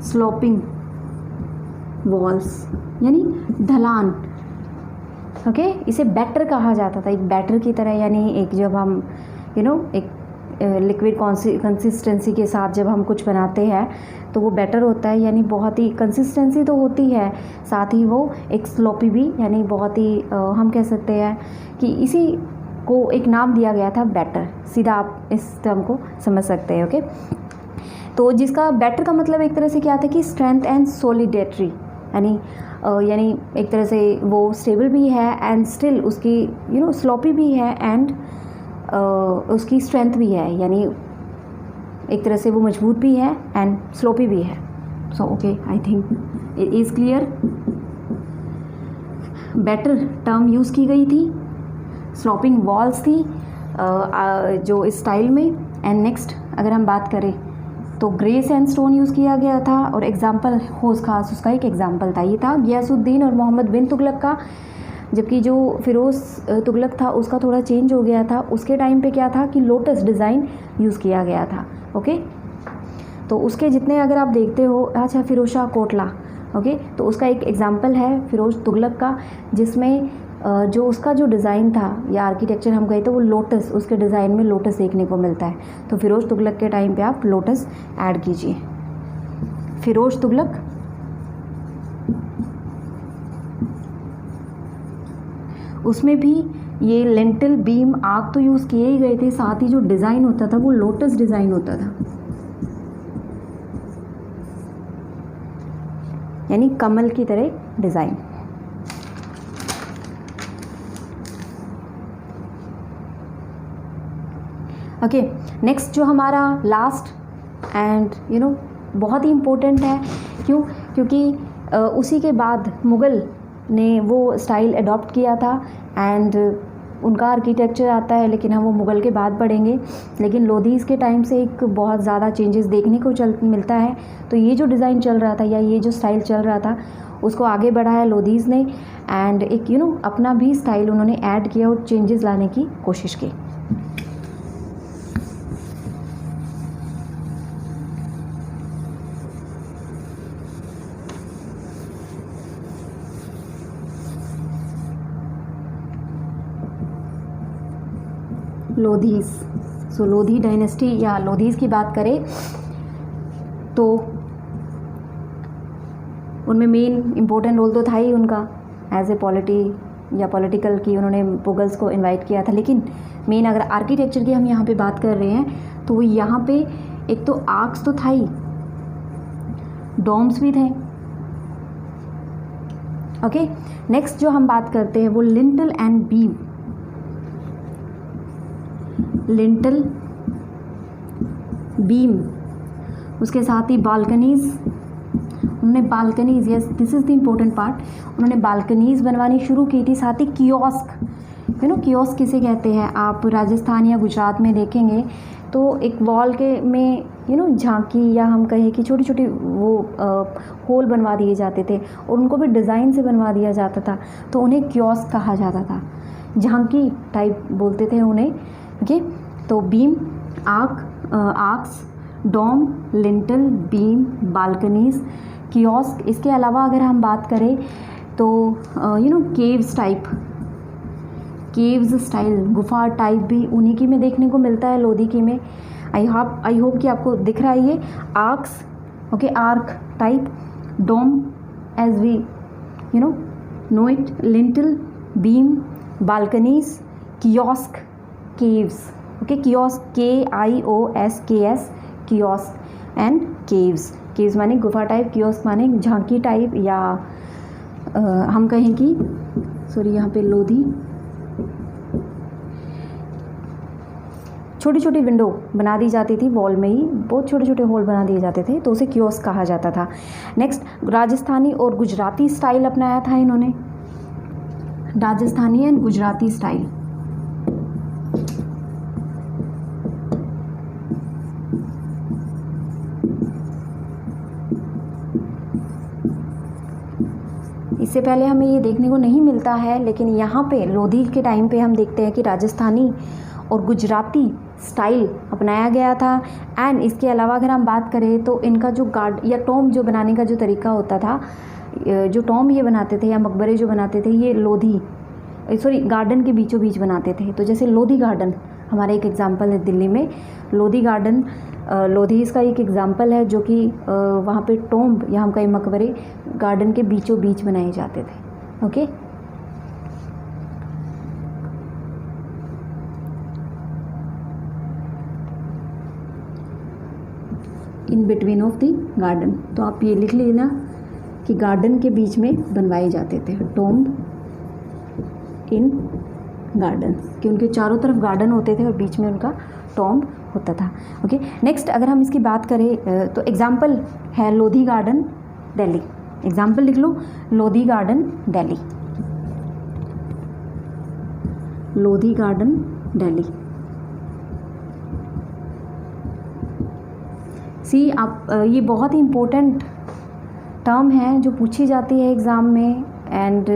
स्लोपिंग वॉल्स यानी ढलान। ओके, इसे बैटर कहा जाता था, एक बैटर की तरह, यानी एक जब हम एक लिक्विड कंसिस्टेंसी के साथ जब हम कुछ बनाते हैं तो वो बैटर होता है, यानी बहुत ही कंसिस्टेंसी तो होती है, साथ ही वो एक स्लोपी भी, यानी बहुत ही हम कह सकते हैं कि इसी को एक नाम दिया गया था बैटर। सीधा आप इस टर्म को समझ सकते हैं। ओके, तो जिसका बैटर का मतलब एक तरह से क्या था कि स्ट्रेंथ एंड सॉलिडेटरी, यानी एक तरह से वो स्टेबल भी है एंड स्टिल उसकी स्लोपी भी है एंड उसकी स्ट्रेंथ भी है, यानी एक तरह से वो मजबूत भी है एंड स्लोपी भी है। So okay, I think it is clear. Better term use की गई थी, स्लोपिंग वॉल्स थी जो इस स्टाइल में। एंड नेक्स्ट अगर हम बात करें तो ग्रे सैंडस्टोन यूज़ किया गया था और एग्जाम्पल हौज़ खास उसका एक एग्जाम्पल था। ये था गियासुद्दीन और मोहम्मद बिन तुगलक का, जबकि जो फ़िरोज़ तुगलक था उसका थोड़ा चेंज हो गया था। उसके टाइम पे क्या था कि लोटस डिज़ाइन यूज़ किया गया था। ओके, तो उसके जितने अगर आप देखते हो, अच्छा फ़िरोज़ शाह कोटला, ओके, तो उसका एक एग्जाम्पल है फ़िरोज़ तुगलक का, जिसमें जो उसका जो डिज़ाइन था या आर्किटेक्चर हम कहे तो वो लोटस, उसके डिज़ाइन में लोटस देखने को मिलता है। तो फ़िरोज़ तुगलक के टाइम पे आप लोटस ऐड कीजिए। फ़िरोज़ तुगलक, उसमें भी ये लेंटल, बीम, आर्क तो यूज़ किए ही गए थे, साथ ही जो डिज़ाइन होता था वो लोटस डिज़ाइन होता था, यानी कमल की तरह डिज़ाइन। ओके, नेक्स्ट जो हमारा लास्ट एंड बहुत ही इम्पोर्टेंट है, क्योंकि उसी के बाद मुग़ल ने वो स्टाइल अडॉप्ट किया था एंड उनका आर्किटेक्चर आता है, लेकिन हम वो मुग़ल के बाद पढ़ेंगे। लेकिन लोधीज़ के टाइम से एक बहुत ज़्यादा चेंजेस देखने को मिलता है। तो ये जो डिज़ाइन चल रहा था या ये जो स्टाइल चल रहा था उसको आगे बढ़ाया लोधीज़ ने, एंड एक अपना भी स्टाइल उन्होंने ऐड किया और चेंजेस लाने की कोशिश की। लोधीज़, सो लोधी डायनेस्टी या लोधीज़ की बात करें तो उनमें मेन इम्पोर्टेंट रोल तो था ही उनका एज ए पॉलिटिकल की उन्होंने मुगल्स को इनवाइट किया था। लेकिन मेन अगर आर्किटेक्चर की हम यहाँ पे बात कर रहे हैं तो वो यहाँ पे एक तो आर्क्स तो था ही, डोम्स भी थे। ओके, नेक्स्ट जो हम बात करते हैं वो lintel and beam, lintel beam, उसके साथ ही बालकनीज़। उन्होंने balconies, yes this is the important part, उन्होंने बालकनीज़ बनवानी शुरू की थी। साथ ही कियोस्क, कियोस्क किसे कहते हैं, आप राजस्थान या गुजरात में देखेंगे तो एक वॉल के में झांकी या हम कहें कि छोटी छोटी वो होल बनवा दिए जाते थे और उनको भी डिज़ाइन से बनवा दिया जाता था, तो उन्हें कियोस्क कहा जाता था, झांकी टाइप बोलते थे उन्हें। ओके, तो बीम, आर्क्स, डोम, लिंटल, बीम, बालकनीज़, कियोस्क। इसके अलावा अगर हम बात करें तो केव्स टाइप, केव्स स्टाइल, गुफा टाइप भी उन्हीं की में देखने को मिलता है, लोधी की में। आई होप कि आपको दिख रहा है ये arcs, okay, arc type, dome as we know it, lintel, beam, balconies, kiosk, caves. Okay, kiosk, KIOSKS, kiosk and caves. Caves माने गुफा टाइप, कियोस्क माने झांकी टाइप, या हम कहें कि सॉरी यहाँ पे लोधी, छोटी छोटी विंडो बना दी जाती थी वॉल में ही, बहुत छोटे छोटे होल बना दिए जाते थे, तो उसे कियोस्क कहा जाता था। नेक्स्ट, राजस्थानी और गुजराती स्टाइल अपनाया था इन्होंने, राजस्थानी एंड गुजराती स्टाइल। इससे पहले हमें ये देखने को नहीं मिलता है, लेकिन यहाँ पे लोधी के टाइम पे हम देखते हैं कि राजस्थानी और गुजराती स्टाइल अपनाया गया था। एंड इसके अलावा अगर हम बात करें तो इनका जो गार्ड या टॉम जो बनाने का जो तरीका होता था, जो टॉम ये बनाते थे या मकबरे जो बनाते थे, ये लोधी गार्डन के बीचों बीच बनाते थे। तो जैसे लोधी गार्डन हमारा एक एग्जांपल है दिल्ली में, लोधी गार्डन लोधी इसका एक एग्जांपल है, जो कि वहाँ पे टॉम्ब या हम कहीं मकबरे गार्डन के बीचों बीच बनाए जाते थे। Okay, in between of the garden, तो आप ये लिख लेना कि गार्डन के बीच में बनवाए जाते थे, टॉम्ब इन गार्डन, कि उनके चारों तरफ गार्डन होते थे और बीच में उनका टॉम्ब होता था। ओके, नेक्स्ट अगर हम इसकी बात करें तो एग्जाम्पल है लोधी गार्डन दिल्ली, एग्जाम्पल लिख लो, लोधी गार्डन दिल्ली, लोधी गार्डन दिल्ली। सी आप ये बहुत ही इम्पोर्टेंट टर्म है जो पूछी जाती है एग्ज़ाम में, एंड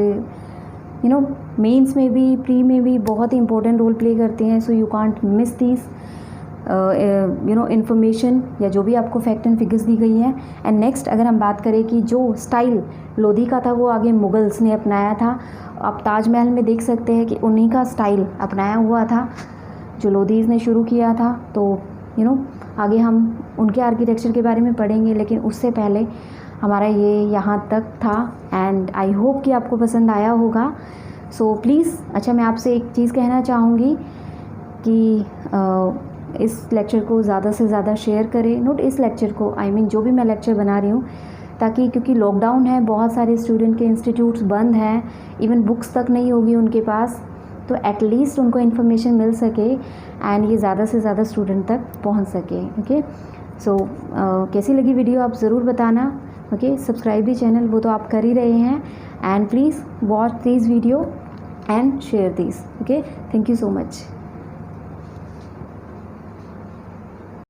मेंस में भी, प्री में भी बहुत ही इंपॉर्टेंट रोल प्ले करते हैं। So you can't miss this information, या जो भी आपको फैक्ट एंड फिगर्स दी गई हैं। एंड नेक्स्ट अगर हम बात करें कि जो स्टाइल लोधी का था वो आगे मुगल्स ने अपनाया था। आप ताजमहल में देख सकते हैं कि उन्हीं का स्टाइल अपनाया हुआ था जो लोधीज़ ने शुरू किया था। तो आगे हम उनके आर्किटेक्चर के बारे में पढ़ेंगे, लेकिन उससे पहले हमारा ये यहाँ तक था। एंड आई होप कि आपको पसंद आया होगा। सो प्लीज़, अच्छा मैं आपसे एक चीज़ कहना चाहूँगी कि इस लेक्चर को ज़्यादा से ज़्यादा शेयर करें, नोट इस लेक्चर को, आई मीन जो भी मैं लेक्चर बना रही हूँ, ताकि क्योंकि लॉकडाउन है, बहुत सारे स्टूडेंट के इंस्टीट्यूट्स बंद हैं, इवन बुक्स तक नहीं होगी उनके पास, तो एटलीस्ट उनको इन्फॉर्मेशन मिल सके एंड ये ज़्यादा से ज़्यादा स्टूडेंट तक पहुँच सके। ओके, सो कैसी लगी वीडियो आप ज़रूर बताना। ओके, सब्सक्राइब भी चैनल, वो तो आप कर ही रहे हैं, and please watch this video and share these. Okay, thank you so much.